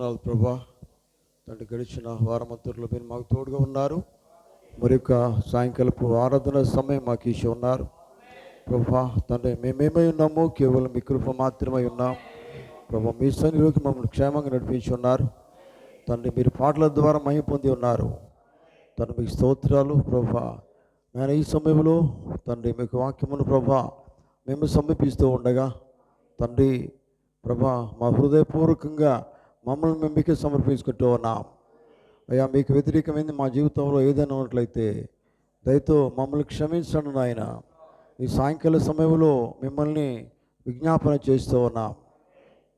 వందనాలు ప్రభా. తండ్రి గడిచిన వారమంతట్లో మీరు మాకు తోడుగా ఉన్నారు. మరి యొక్క సాయంకాలపు ఆరాధన సమయం మాకు ఇచ్చి ఉన్నారు ప్రభా. తండ్రి మేమేమై ఉన్నామో కేవలం మీ కృప మాత్రమై ఉన్నాం ప్రభా. మీ సన్నిధిలోకి మమ్మల్ని క్షేమంగా నడిపించి ఉన్నారు తండ్రి. మీరు పాటల ద్వారా మహిమ పొంది ఉన్నారు తండ్రి. మీకు స్తోత్రాలు ప్రభా. నేను ఈ సమయంలో తండ్రి మీకు వాక్యమును ప్రభా మేము సమీపిస్తూ ఉండగా తండ్రి ప్రభా మా హృదయపూర్వకంగా మమ్మల్ని మేము మీకే సమర్పించుకుంటూ ఉన్నాం అయ్యా. మీకు వ్యతిరేకమైంది మా జీవితంలో ఏదైనా ఉన్నట్లయితే దయతో మమ్మల్ని క్షమించండి నాయన. ఈ సాయంకాల సమయంలో మిమ్మల్ని విజ్ఞాపన చేస్తూ ఉన్నాం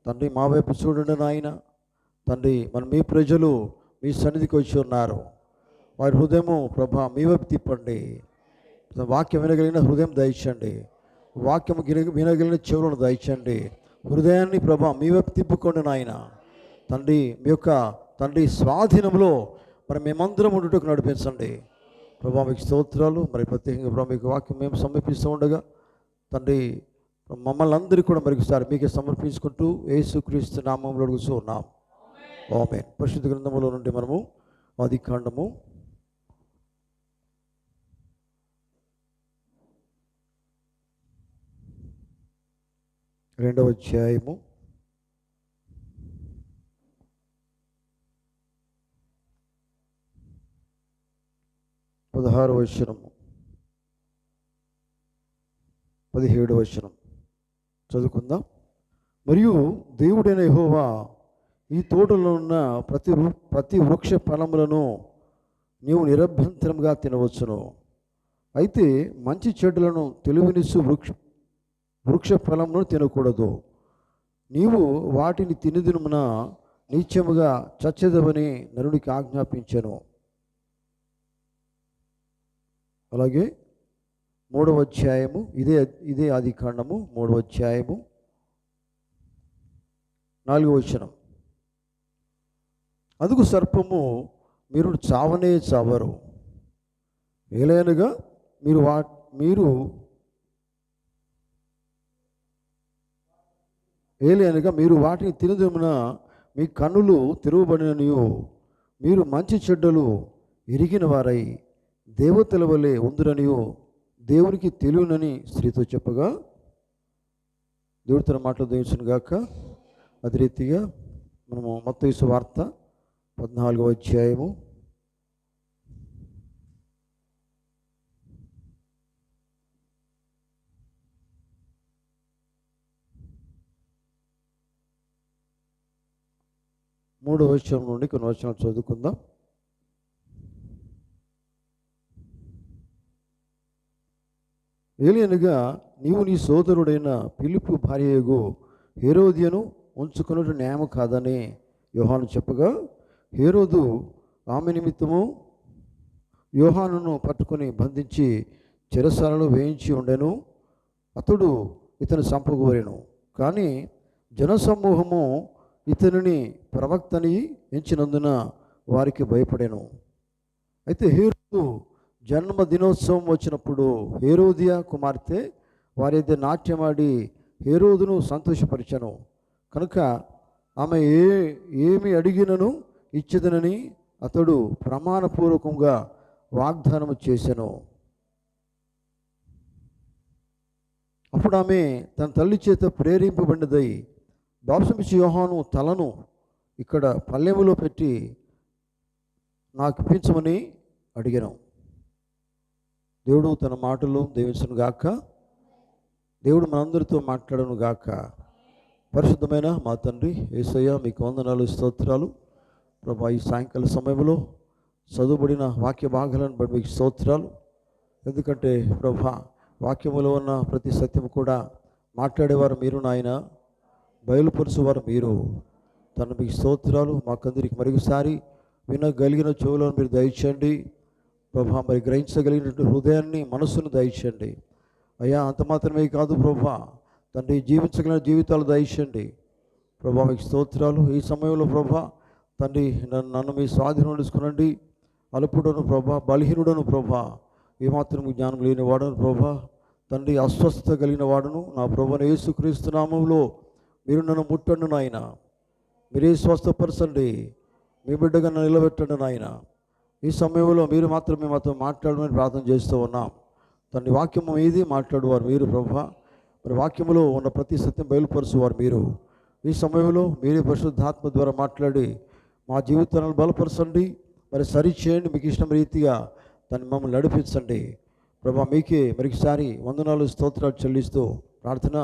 తండ్రి. మా వైపు చూడండి నాయన తండ్రి. మన మీ ప్రజలు మీ సన్నిధికి వచ్చి ఉన్నారు. వారి హృదయము ప్రభా మీ వైపు తిప్పండి. వాక్యం వినగలిగిన హృదయం దయచండి. వాక్యం వినగలిగిన చెవులను దయచండి. హృదయాన్ని ప్రభా మీ వైపు తిప్పుకోండి నాయన తండ్రి. మీ యొక్క తండ్రి స్వాధీనంలో మరి మేమందరం ఉండుటకు నడిపించండి ప్రభా. మీకు స్తోత్రాలు. మరి ప్రత్యేకంగా ప్రభా మీకు వాక్యం మేము సమర్పిస్తూ ఉండగా తండ్రి మమ్మల్ని అందరికీ కూడా మరొకసారి మీకే సమర్పించుకుంటూ యేసుక్రీస్తు నామములో అడుగుతూ ఉన్నాం. ఆమేన్. పరిశుద్ధ గ్రంథములో నుండి మనము ఆదికాండము 2వ అధ్యాయము 16వ వచనము 17వ వచనం చదువుకుందాం. మరియు దేవుడైన యెహోవా ఈ తోటలో ఉన్న ప్రతి వృక్ష ఫలములను నీవు నిరభ్యంతరంగా తినవచ్చును. అయితే మంచి చెడులను తెలివినిచ్చు వృక్ష ఫలమును తినకూడదు. నీవు వాటిని తినదినమున నిత్యముగా చచ్చెదవని నరునికి ఆజ్ఞాపించెను. అలాగే 3వ అధ్యాయము ఇదే ఆదికాండము 3వ అధ్యాయము 4వ వచనం. అందుకు సర్పము మీరు చావనే చావరు. ఏలైనగా మీరు వాటిని తినదమున మీ కన్నులు తెరవబడిననియు మీరు మంచి చెడ్డలు ఎరిగిన వారై దేవతల వలె ఉందురనియు దేవునికి తెలియనని స్త్రీతో చెప్పగా దేవుడు తన మాటలు దీవించును గాక. అదే రీతిగా మనము మత్తయి సువార్త 14వ అధ్యాయము 3వ వచనం నుండి కొన్ని వచనాలు చదువుకుందాం. ఏలియనగా నీవు నీ సోదరుడైన ఫిలిప్పు భార్యయగు హేరోదియను ఉంచుకున్నట్టు న్యాయం కాదని యోహాను చెప్పగా హేరోదు ఆమె నిమిత్తము యోహానును పట్టుకొని బంధించి చెరసాలలో వేయించి ఉండెను. అతడు ఇతను చంపగోరెను. కానీ జనసమూహము ఇతనిని ప్రవక్తని ఎంచినందున వారికి భయపడెను. అయితే హేరోదు జన్మదినోత్సవం వచ్చినప్పుడు హేరోదియా కుమార్తె వారైతే నాట్యమాడి హేరోదును సంతోషపరిచెను. కనుక ఆమె ఏమి అడిగినను ఇచ్చేదనని అతడు ప్రమాణపూర్వకంగా వాగ్దానం చేసెను. అప్పుడు ఆమె తన తల్లి చేత ప్రేరేపింపబడినదై బాప్తిస్మమిచ్చు యోహాను తలను ఇక్కడ పల్లెములో పెట్టి నాకు ఇప్పించమని అడిగాను. దేవుడు తన మాటలు దీవించును గాక. దేవుడు మనందరితో మాట్లాడను గాక. పరిశుద్ధమైన మా తండ్రి యేసయ్య మీకు వందనాలు స్తోత్రాలు ప్రభా. ఈ సాయంకాల సమయంలో చదువుబడిన వాక్య భాగాలను బట్టి మీకు స్తోత్రాలు. ఎందుకంటే ప్రభా వాక్యములో ఉన్న ప్రతి సత్యం కూడా మాట్లాడేవారు మీరు నాయన, బయలుపరుచువారు మీరు. తన మీకు స్తోత్రాలు. మాకందరికి మరొకసారి వినగలిగిన చెవులను మీరు దయచేయండి ప్రభా. మరి గ్రహించగలిగినటువంటి హృదయాన్ని మనస్సును దయచేయండి అయ్యా. అంత మాత్రమే కాదు ప్రభా తండ్రి, జీవించగలిగిన జీవితాలు దయచేయండి ప్రభా. మీకు స్తోత్రాలు. ఈ సమయంలో ప్రభా తండ్రి నన్ను మీ స్వాధీనం తీసుకునండి. అల్పుడను ప్రభా, బలహీనుడను ప్రభా, ఏమాత్రం జ్ఞానం లేని వాడను ప్రభా తండ్రి, అస్వస్థత కలిగిన వాడును నా ప్రభువైన యేసుక్రీస్తు నామములో మీరు నన్ను ముట్టండి నాయన. మీరే స్వస్థపరచండి, మీ బిడ్డగా నిలబెట్టండి నాయన. ఈ సమయంలో మీరు మాత్రమే మాతో మాట్లాడమని ప్రార్థన చేస్తూ ఉన్నాం. తండ్రి, వాక్యము ఏది మాట్లాడువారు మీరు ప్రభువా. మరి వాక్యములో ఉన్న ప్రతి సత్యం బయలుపరుచువారు మీరు. ఈ సమయంలో మీరే పరిశుద్ధాత్మ ద్వారా మాట్లాడి మా జీవితాలను బలపరచండి, మరి సరిచేయండి. మీకు ఇష్టం రీతిగా దాన్ని మమ్మల్ని నడిపించండి ప్రభా. మీకే మరొకసారి వందనాలు స్తోత్రాలు చెల్లిస్తూ ప్రార్థన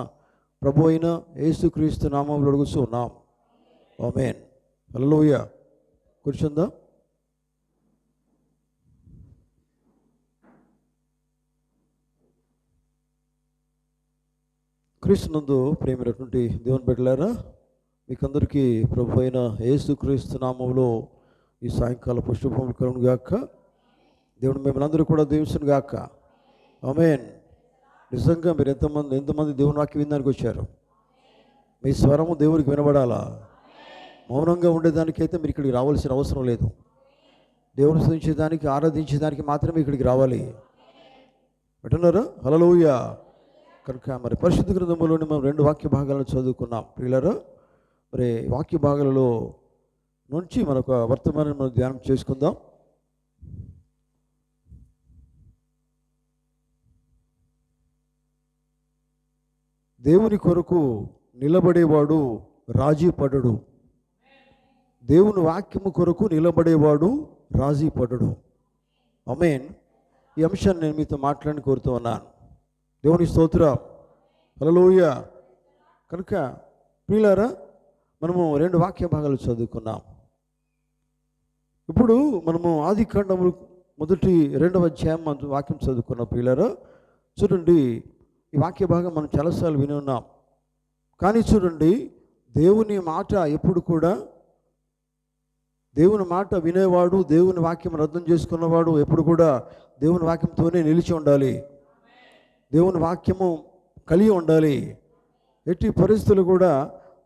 ప్రభు అయిన యేసుక్రీస్తు నామములో అడుగుతూ ఉన్నాం. ఆమేన్. హల్లెలూయా. కూర్చుందా. క్రీస్తునందు ప్రేమైనటువంటి దేవుని బిడ్డలారా, మీకందరికీ ప్రభు అయిన యేసుక్రీస్తు నామములో ఈ సాయంకాల పుష్పములు కలుగును గాక. దేవుడు మిమ్మల్ని అందరూ కూడా దీవించును గాక. ఆమేన్. నిజంగా మీరు ఎంతమంది దేవుని వాక్యం వినడానికి వచ్చారు? మీ స్వరము దేవునికి వినబడాలా? మౌనంగా ఉండేదానికైతే మీరు ఇక్కడికి రావాల్సిన అవసరం లేదు. దేవుని స్తుతించేదానికి, ఆరాధించేదానికి మాత్రమే ఇక్కడికి రావాలి. వింటున్నారా? హల్లెలూయా. కనుక మరి పరిశుద్ధ గ్రంథంలోని మనం 2 వాక్య భాగాలను చదువుకున్నాం ప్రియులారా. మరి వాక్య భాగాలలో నుంచి మనకు వర్తమానం మనం ధ్యానం చేసుకుందాం. దేవుని కొరకు నిలబడేవాడు రాజీ పడడు. దేవుని వాక్యము కొరకు నిలబడేవాడు రాజీ పడడు. ఆమేన్. ఈ అంశాన్ని నేను మీతో మాట్లాడి కోరుతూ ఉన్నాను. దేవుని స్తోత్రం. హల్లెలూయా. కనుక ప్రియులారా, మనము 2 వాక్య భాగాలు చదువుకున్నాం. ఇప్పుడు మనము ఆదికాండము మొదటి 2వ అధ్యాయం వాక్యం చదువుకున్నాం. ప్రియులారా చూడండి, ఈ వాక్య భాగం మనం చాలాసార్లు విని ఉన్నాం. కానీ చూడండి, దేవుని మాట ఎప్పుడు కూడా, దేవుని మాట వినేవాడు, దేవుని వాక్యం అర్థం చేసుకున్నవాడు ఎప్పుడు కూడా దేవుని వాక్యంతోనే నిలిచి ఉండాలి. దేవుని వాక్యము కలిగి ఉండాలి. ఎట్టి పరిస్థితులు కూడా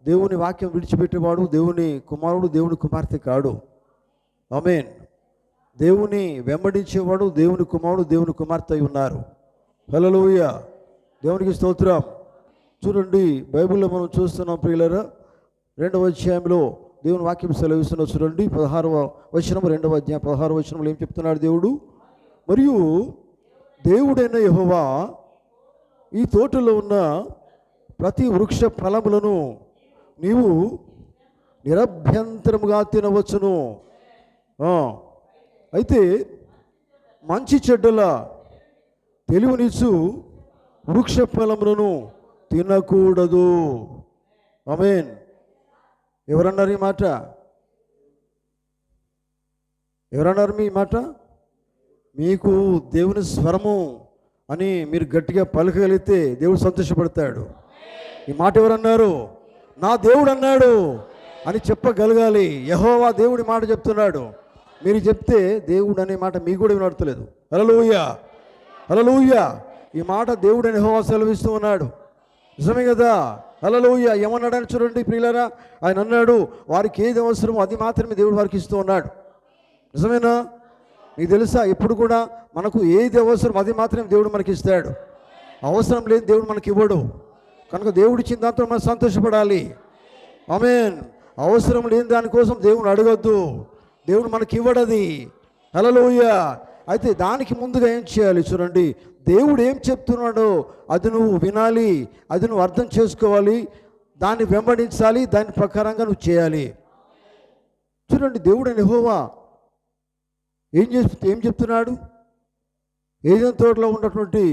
దేవుని వాక్యం విడిచిపెట్టేవాడు దేవుని కుమారుడు, దేవుని కుమార్తె కాడు. ఆమేన్. దేవుని వెంబడించేవాడు దేవుని కుమారుడు, దేవుని కుమార్తె అయి ఉన్నారు. హల్లెలూయా. దేవునికి స్తోత్రం. చూడండి, బైబిల్లో మనం చూస్తున్నాం ప్రియులారా, 2వ అధ్యాయంలో దేవుని వాక్యం సెలవిస్తున్నా. చూడండి 16వ వచనం, 2వ అధ్యాయం 16వ వచనంలో ఏం చెప్తున్నాడు దేవుడు? మరియు దేవుడైన యెహోవా ఈ తోటలో ఉన్న ప్రతి వృక్ష ఫలములను నీవు నిరభ్యంతరముగా తినవచ్చును. అయితే మంచి చెడ్డల తెలివినిచ్చు వృక్ష ఫలములను తినకూడదు. ఆమేన్. ఎవరన్నారు ఈ మాట? ఎవరన్నారు మీ మాట? మీకు దేవుని స్వరము అని మీరు గట్టిగా పలకగలిగితే దేవుడు సంతోషపడతాడు. ఈ మాట ఎవరన్నారు? నా దేవుడు అన్నాడు అని చెప్పగలగాలి. యెహోవా దేవుడి మాట చెప్తున్నాడు. మీరు చెప్తే దేవుడు అనే మాట మీకు కూడా వినడతలేదు. హల్లెలూయా. హల్లెలూయా. ఈ మాట దేవుడు అని యెహోవా సెలవిస్తూ ఉన్నాడు. నిజమే కదా? హల్లెలూయా. ఏమన్నాడని చూడండి ప్రియులారా, ఆయన అన్నాడు వారికి ఏది అవసరమో అది మాత్రమే దేవుడు వారికి ఇస్తూ ఉన్నాడు. నిజమేనా? మీకు తెలుసా, ఎప్పుడు కూడా మనకు ఏది అవసరం అది మాత్రమే దేవుడు మనకి ఇస్తాడు. అవసరం లేని దేవుడు మనకి ఇవ్వడు. కనుక దేవుడు ఇచ్చిన దాంతో మనం సంతోషపడాలి. ఆమేన్. అవసరం లేని దానికోసం దేవుడు అడగొద్దు. దేవుడు మనకి ఇవ్వడది. హల్లెలూయా. అయితే దానికి ముందుగా ఏం చేయాలి చూడండి, దేవుడు ఏం చెప్తున్నాడో అది నువ్వు వినాలి, అది నువ్వు అర్థం చేసుకోవాలి, దాన్ని వెంబడించాలి, దాని ప్రకారంగా నువ్వు చేయాలి. చూడండి, దేవుడు యెహోవా ఏం చెప్తున్నాడు? ఏదైనా తోటలో ఉన్నటువంటి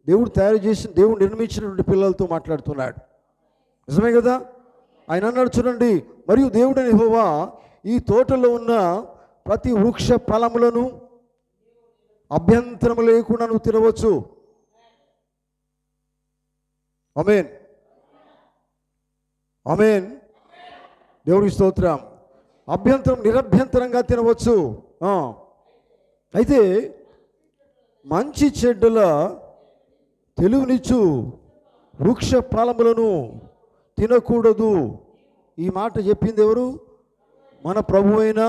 దేవుడు తయారు చేసిన, దేవుడు నిర్మించినటువంటి పిల్లలతో మాట్లాడుతున్నాడు. నిజమే కదా? ఆయన అన్నాడు చూడండి, మరియు దేవుడు యెహోవా ఈ తోటలో ఉన్న ప్రతి వృక్ష ఫలములను అభ్యంతరం లేకుండా నువ్వు తినవచ్చు. ఆమేన్. ఆమేన్. దేవునికి స్తోత్రం. అభ్యంతరం నిరభ్యంతరంగా తినవచ్చు. అయితే మంచి చెడ్డల తెలివినిచ్చు వృక్ష ఫలములను తినకూడదు. ఈ మాట చెప్పింది ఎవరు? మన ప్రభువైన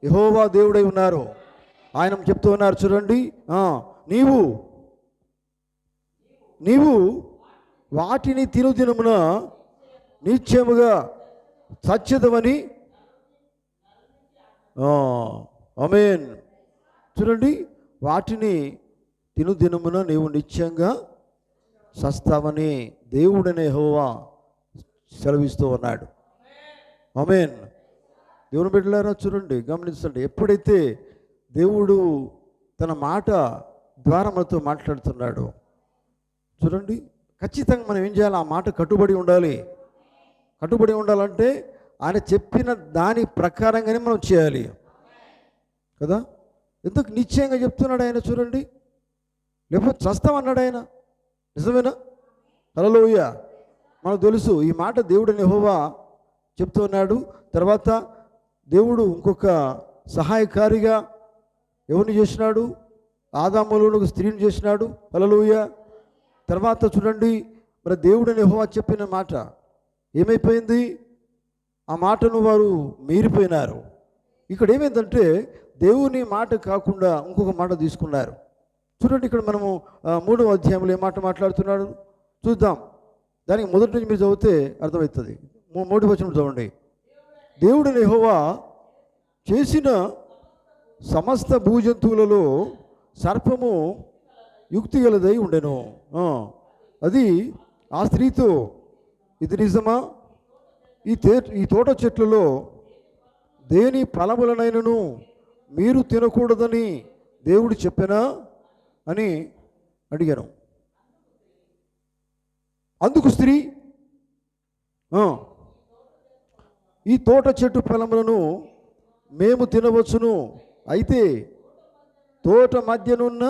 యెహోవా దేవుడై ఉన్నారు. ఆయన చెప్తూ ఉన్నారు చూడండి, నీవు వాటిని తినుదినమున నిత్యముగా సత్యదవని. ఆమేన్. చూడండి, వాటిని దినమున నీవు నిత్యంగా సస్తావని దేవుడనే యెహోవా సెలవిస్తూ ఉన్నాడు. ఆమేన్. దేవుని బిడ్డలారా చూడండి, గమనించండి. ఎప్పుడైతే దేవుడు తన మాట ద్వారా మనతో మాట్లాడుతున్నాడు, చూడండి, ఖచ్చితంగా మనం ఏం చేయాలి? ఆ మాట కట్టుబడి ఉండాలి. కట్టుబడి ఉండాలంటే ఆయన చెప్పిన దాని ప్రకారంగానే మనం చేయాలి కదా. ఎందుకు నిశ్చయంగా చెప్తున్నాడు ఆయన? చూడండి, లేకపోతే చస్తామన్నాడు ఆయన. నిజమేనా? హల్లెలూయా. మనకు తెలుసు ఈ మాట దేవుడని యెహోవా చెప్తున్నాడు. తర్వాత దేవుడు ఇంకొక సహాయకారిగా ఎవరిని చేసినాడు? ఆదాములో ఒక స్త్రీని చేసినాడు. హల్లెలూయా. తర్వాత చూడండి, మరి దేవుడని యెహోవా చెప్పిన మాట ఏమైపోయింది? ఆ మాటను వారు మీరిపోయినారు. ఇక్కడ ఏమైందంటే దేవుని మాట కాకుండా ఇంకొక మాట తీసుకున్నారు. చూడండి, ఇక్కడ మనము 3వ అధ్యాయంలో ఏ మాట మాట్లాడుతున్నాడు చూద్దాం. దానికి మొదటి నుంచి మీరు చదివితే అర్థమవుతుంది. 3వ వచనం చదవండి. దేవుడని యెహోవా చేసిన సమస్త భూజంతువులలో సర్పము యుక్తి గలదై ఉండెను. అది ఆ స్త్రీతో, ఇది నిజమా? ఈ తోట చెట్లలో దేని ఫలములనైనను మీరు తినకూడదని దేవుడు చెప్పెనా అని అడిగాను. అందుకు స్త్రీ, ఈ తోట చెట్టు ఫలములను మేము తినవచ్చును, అయితే తోట మధ్యనున్న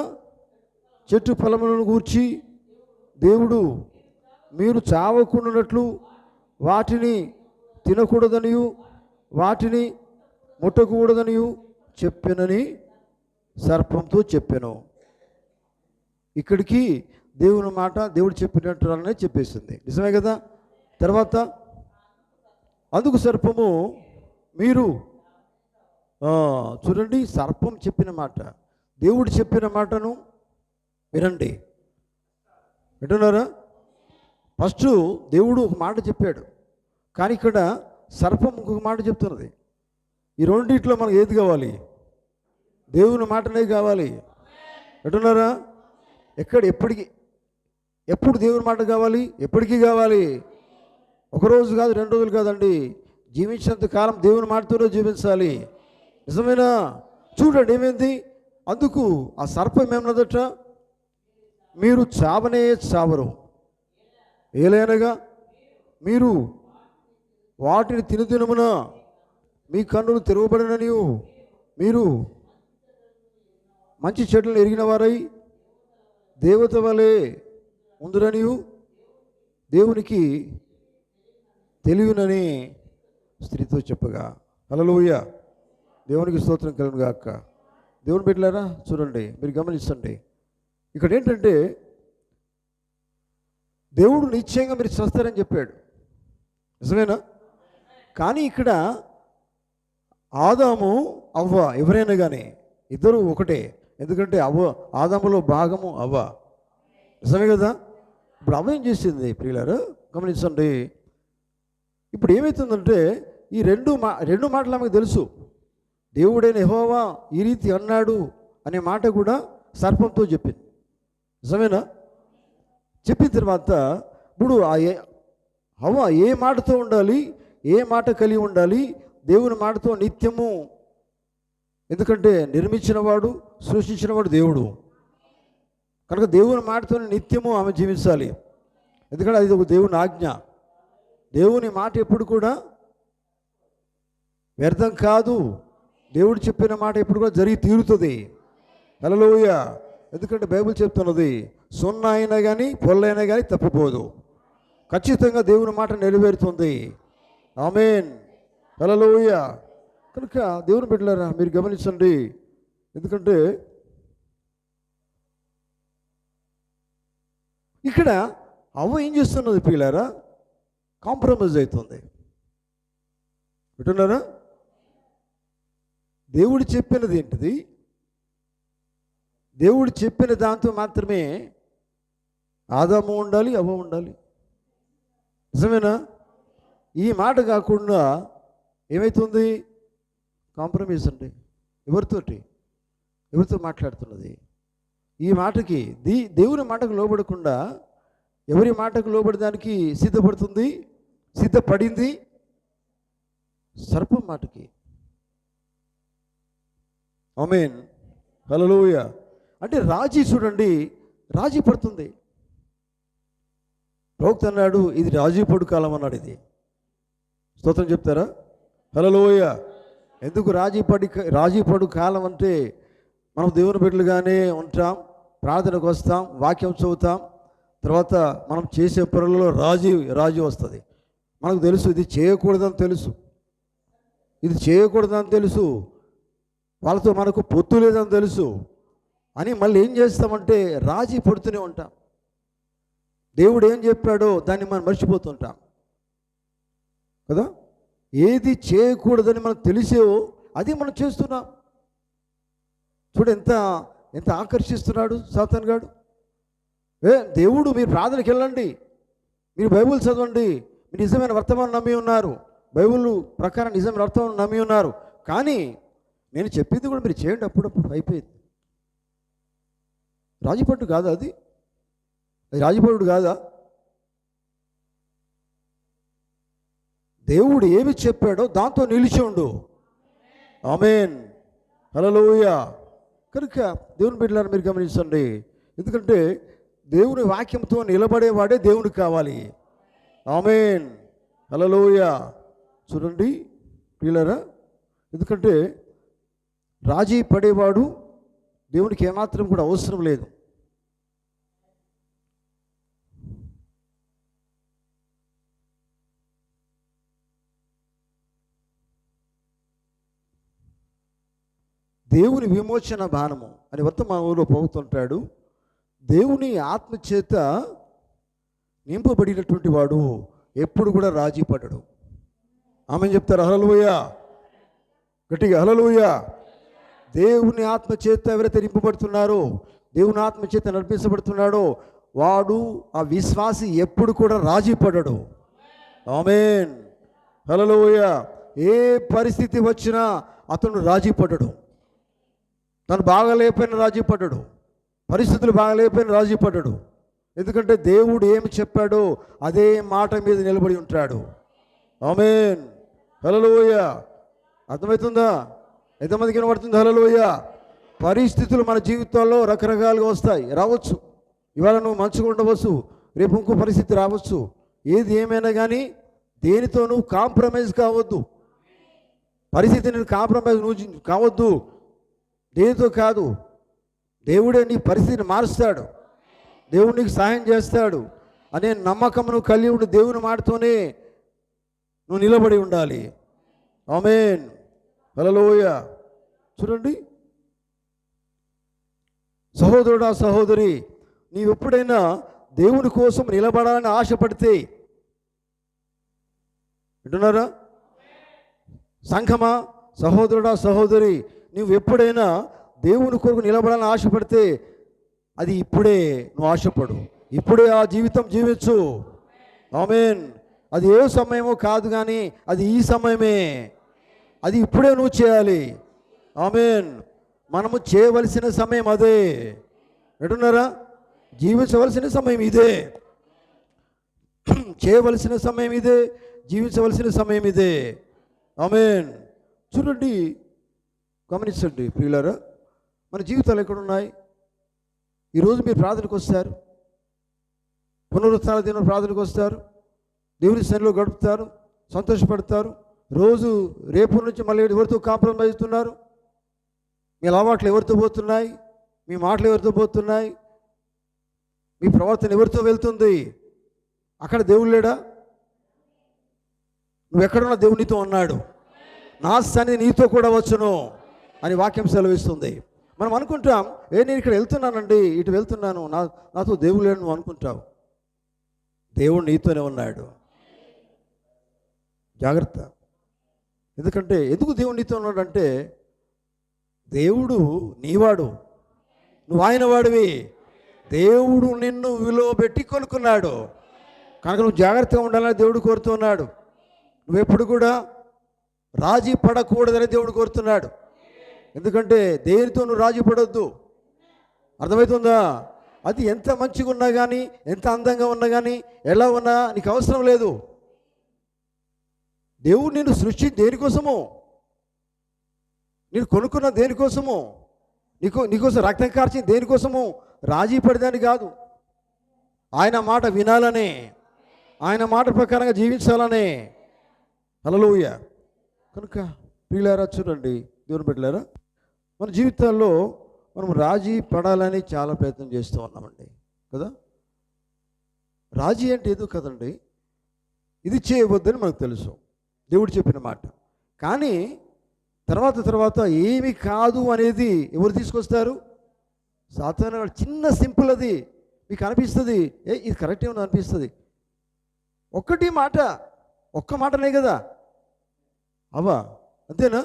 చెట్టు ఫలములను గూర్చి దేవుడు మీరు చావకుండానట్లు వాటిని తినకూడదనియు వాటిని ముట్టకూడదనియు చెప్పెనని సర్పంతో చెప్పాను. ఇక్కడికి దేవుని మాట దేవుడు చెప్పినట్టునే చెప్పేసింది. నిజమే కదా. తర్వాత అందుకు సర్పము, మీరు చూడండి, సర్పం చెప్పిన మాట, దేవుడు చెప్పిన మాటను వినండి. వింటున్నారా? ఫస్ట్ దేవుడు ఒక మాట చెప్పాడు, కానీ ఇక్కడ సర్పం ఇంకొక మాట చెప్తున్నది. ఈ రెండిట్లో మనకు ఏది కావాలి? దేవుని మాటనే కావాలి. వింటున్నారా? ఎప్పుడు దేవుని మాట కావాలి? ఎప్పటికీ కావాలి. ఒకరోజు కాదు, 2 రోజులు కాదండి, జీవించినంత కాలం దేవుని మాటతోనే జీవించాలి. నిజమేనా? చూడండి ఏమైంది. అందుకు ఆ సర్పం ఏమన్నదట? మీరు చావనే చావరు, ఏలైనగా మీరు వాటిని తినుదినమున మీ కన్నులు తెరవబడిననియు మీరు మంచి చెట్లను ఎరిగిన వారై దేవత వలె ఉందురనియు దేవునికి తెలియనని స్త్రీతో చెప్పగా. హల్లెలూయా. దేవునికి స్తోత్రం కలుగును గాక. దేవుని బిడ్డలారా చూడండి, మీరు గమనించండి. ఇక్కడ ఏంటంటే దేవుడు నిశ్చయంగా మీరు చేస్తారని చెప్పాడు. నిజమేనా? కానీ ఇక్కడ ఆదాము అవ్వ ఎవరైనా కానీ ఇద్దరు ఒకటే. ఎందుకంటే ఆదాములో భాగము అవ్వ. నిజమే కదా. ఇప్పుడు అవ్వ ఏం చేసింది ప్రియులారు? గమనించండి. ఇప్పుడు ఏమవుతుందంటే ఈ రెండు మాటలు ఆమెకు తెలుసు. దేవుడైన యెహోవా ఈ రీతి అన్నాడు అనే మాట కూడా సర్పంతో చెప్పింది. నిజమేనా? చెప్పిన తర్వాత ఇప్పుడు అవ్వ ఏ మాటతో ఉండాలి, ఏ మాట కలిగి ఉండాలి? దేవుని మాటతో నిత్యము. ఎందుకంటే నిర్మించినవాడు, సృష్టించినవాడు దేవుడు కనుక దేవుని మాటతో నిత్యము ఆమె జీవించాలి. ఎందుకంటే అది ఒక దేవుని ఆజ్ఞ. దేవుని మాట ఎప్పుడు కూడా వ్యర్థం కాదు. దేవుడు చెప్పిన మాట ఎప్పుడు కూడా జరిగి తీరుతుంది. హల్లెలూయా. ఎందుకంటే బైబిల్ చెప్తున్నది, సున్నా అయినా కానీ పొల్లైనా కానీ తప్పిపోదు. ఖచ్చితంగా దేవుని మాట నెరవేరుతుంది. ఆమేన్. హల్లెలూయా. కనుక దేవుని బిడ్డలారా మీరు గమనించండి. ఎందుకంటే ఇక్కడ అవ్వ ఏం చేస్తున్నది పిల్లారా? కాంప్రమైజ్ అవుతుంది. వింటున్నారా? దేవుడు చెప్పినది ఏంటిది? దేవుడు చెప్పిన దాంతో మాత్రమే ఆదాము ఉండాలి, అవ్వ ఉండాలి. నిజమేనా? ఈ మాట కాకుండా ఏమవుతుంది? కాంప్రమైజ్ అండి. ఎవరితో మాట్లాడుతున్నది? ఈ మాటకి దేవుని మాటకు లోబడకుండా ఎవరి మాటకు లోబడడానికి సిద్ధపడింది? సర్పం మాటకి. ఆమేన్, హల్లెలూయా. అంటే రాజీ పడుతుంది. ప్రవక్త అన్నాడు, ఇది రాజీ పడు కాలం అన్నాడు. ఇది స్తోత్రం చెప్తారా? హల్లెలూయా. ఎందుకు రాజీ పడు కాలం అంటే, మనం దేవుని బిడ్డలుగానే ఉంటాం, ప్రార్థనకు వస్తాం, వాక్యం చదువుతాం, తర్వాత మనం చేసే పనులలో రాజీ వస్తుంది. మనకు తెలుసు ఇది చేయకూడదని తెలుసు, వాళ్ళతో మనకు పొత్తు లేదని తెలుసు అని మళ్ళీ ఏం చేస్తామంటే రాజీ పడుతూనే ఉంటాం. దేవుడు ఏం చెప్పాడో దాన్ని మనం మర్చిపోతుంటాం కదా. ఏది చేయకూడదని మనకు తెలిసేవో అది మనం చేస్తున్నాం. చూడు ఎంత ఆకర్షిస్తున్నాడు సాతాను గాడు. దేవుడు, మీరు ప్రార్థనకి వెళ్ళండి, మీరు బైబిల్ చదవండి, మీరు నిజమైన వర్తమానం నమ్మి ఉన్నారు, బైబిల్ ప్రకారం నిజమైన వర్తమానం నమ్మి ఉన్నారు, కానీ నేను చెప్పింది కూడా మీరు చేయండి అప్పుడప్పుడు. అయిపోయింది. రాజీపట్టు కాదా అది రాజీపడు కాదా? దేవుడు ఏమి చెప్పాడో దాంతో నిలిచి ఉండు. ఆమేన్, హల్లెలూయా. కనుక దేవుని బిడ్డలను మీరు గమనించండి. ఎందుకంటే దేవుని వాక్యంతో నిలబడేవాడే దేవునికి కావాలి. ఆమేన్, హల్లెలూయా. చూడండి ప్రియులారా, ఎందుకంటే రాజీ పడేవాడు దేవునికి ఏమాత్రం కూడా అవసరం లేదు. దేవుని విమోచన బాణము అని వర్తమానంలో పోతుంటాడు. దేవుని ఆత్మచేత నింపబడినటువంటి వాడు ఎప్పుడు కూడా రాజీ పడడు. ఆమెను చెప్తారు హల్లెలూయా, గట్టిగా హల్లెలూయా. దేవుని ఆత్మచేత ఎవరైతే నింపబడుతున్నారో, దేవుని ఆత్మచేత నడిపించబడుతున్నాడో వాడు, ఆ విశ్వాసి ఎప్పుడు కూడా రాజీ పడడు. ఆమేన్, హల్లెలూయా. ఏ పరిస్థితి వచ్చినా అతను రాజీ పడడు. తను బాగాలేకపోయిన రాజీ పడ్డాడు, పరిస్థితులు బాగాలేకపోయిన రాజీ పడ్డాడు. ఎందుకంటే దేవుడు ఏమి చెప్పాడో అదే మాట మీద నిలబడి ఉంటాడు. ఆమేన్, హల్లెలూయా. అర్థమవుతుందా? ఎంతమందికి వినబడుతుంది? హల్లెలూయా. పరిస్థితులు మన జీవితాల్లో రకరకాలుగా రావచ్చు. ఇవాళ నువ్వు మంచిగా ఉండవచ్చు, రేపు ఇంకో పరిస్థితి రావచ్చు. ఏది ఏమైనా కానీ దేనితో నువ్వు కాంప్రమైజ్ కావద్దు. పరిస్థితిని కాంప్రమైజ్ నువ్వు కావద్దు. దేనితో కాదు, దేవుడే నీ పరిస్థితిని మారుస్తాడు, దేవుడు నీకు సహాయం చేస్తాడు అనే నమ్మకం నువ్వు కలిగి ఉండి దేవుని మాటతోనే నువ్వు నిలబడి ఉండాలి. ఆమేన్, హల్లెలూయా. చూడండి సహోదరుడా, సహోదరి, నీవు ఎప్పుడైనా దేవుని కోసం నిలబడాలని ఆశపడితే, వింటున్నారా సంఘమా? సహోదరుడా, సహోదరి, నువ్వు ఎప్పుడైనా దేవుని కొరకు నిలబడాలని ఆశపడితే అది ఇప్పుడే నువ్వు ఆశపడు, ఇప్పుడే ఆ జీవితం జీవించు. ఆమేన్. అది ఏ సమయమో కాదు, కానీ అది ఈ సమయమే, అది ఇప్పుడే నువ్వు చేయాలి. ఆమేన్. మనము చేయవలసిన సమయం అదే. వింటున్నారా? జీవించవలసిన సమయం ఇదే, చేయవలసిన సమయం ఇదే, జీవించవలసిన సమయం ఇదే. ఆమేన్. చూడండి, గమనించండి ప్రియులారా, మన జీవితాలు ఎక్కడున్నాయి? ఈరోజు మీరు ప్రార్థనకు వస్తారు, పునరుత్థాన దినం ప్రార్థనకు వస్తారు, దేవుని సన్నిధిలో గడుపుతారు, సంతోషపడతారు. రోజు రేపు నుంచి మళ్ళీ ఎవరితో కాంప్రమైజ్ అవుతున్నారు? మీ అలవాట్లు ఎవరితో పోతున్నాయి? మీ మాటలు ఎవరితో పోతున్నాయి? మీ ప్రవర్తన ఎవరితో వెళ్తుంది? అక్కడ దేవుడు లేడా? నువ్వు ఎక్కడున్నా దేవునితో ఉన్నాడు. నా సన్నిధి నీతో కూడా వచ్చును అని వాక్యం సెలవిస్తుంది. మనం అనుకుంటాం, నేను ఇక్కడ వెళ్తున్నానండి, ఇటు వెళ్తున్నాను, నాతో దేవుడు లేడు నువ్వు అనుకుంటావు. దేవుడు నీతోనే ఉన్నాడు. జాగ్రత్త. ఎందుకంటే ఎందుకు దేవుడు నీతో ఉన్నాడంటే, దేవుడు నీవాడు, నువ్వు ఆయన వాడివి. దేవుడు నిన్ను విలువ పెట్టి కొనుక్కున్నాడు కనుక నువ్వు జాగ్రత్తగా ఉండాలని దేవుడు కోరుతున్నాడు. నువ్వెప్పుడు కూడా రాజీ పడకూడదని దేవుడు కోరుతున్నాడు. ఎందుకంటే దేనితో నువ్వు రాజీ పడొద్దు. అర్థమవుతుందా? అది ఎంత మంచిగా ఉన్నా కానీ, ఎంత అందంగా ఉన్నా కానీ, ఎలా ఉన్నా నీకు అవసరం లేదు. దేవుడు నిన్ను సృష్టి దేనికోసము? నేను కొనుక్కున్న దేనికోసము? నీకోసం రక్తం కార్చింది దేనికోసము? రాజీ పడేదాన్ని కాదు. ఆయన మాట వినాలనే, ఆయన మాట ప్రకారంగా జీవించాలనే. హల్లెలూయా. కనుక ప్రియులారా, చూడండి దేవుని బిడ్డలారా, మన జీవితాల్లో మనం రాజీ పడాలని చాలా ప్రయత్నం చేస్తూ ఉన్నామండి కదా. రాజీ అంటే ఏదో కదండి, ఇది చేయవద్దని మనకు తెలుసు, దేవుడు చెప్పిన మాట. కానీ తర్వాత ఏమి కాదు అనేది ఎవరు తీసుకొస్తారు? సాతాను. చిన్న సింపుల్, అది మీకు అనిపిస్తుంది, ఇది కరెక్ట్ ఏమో అనిపిస్తుంది. ఒక్క మాటనే కదా అవ్వా, అంతేనా?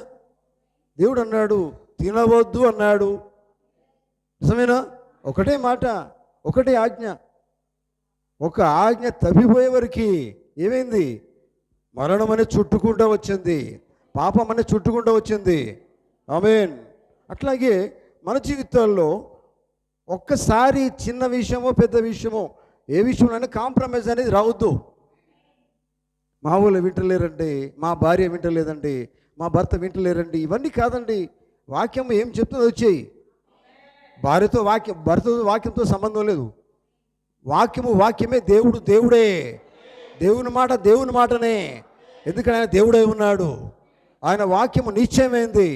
దేవుడు అన్నాడు తినవద్దు అన్నాడు, నిజమేనా? ఒకటే మాట, ఒకటే ఆజ్ఞ. ఒక ఆజ్ఞ తప్పిపోయే వరకు ఏమైంది? మరణం అనేది చుట్టుకుంటూ వచ్చింది, పాపం అనేది చుట్టుకుంటూ వచ్చింది. ఆమేన్. అట్లాగే మన జీవితాల్లో ఒక్కసారి చిన్న విషయమో పెద్ద విషయమో ఏ విషయంలోనే కాంప్రమైజ్ అనేది రావద్దు. మా ఊళ్ళో వింటలేరండి, మా భార్య వింటలేదండి, మా భర్త వింటలేరండి, ఇవన్నీ కాదండి. వాక్యం ఏం చెప్తుందో వచ్చేయి. భర్తతో వాక్యంతో సంబంధం లేదు. వాక్యమే, దేవుడే. దేవుని మాటనే. ఎందుకంటే ఆయన దేవుడై ఉన్నాడు. ఆయన వాక్యము నిశ్చయమైంది.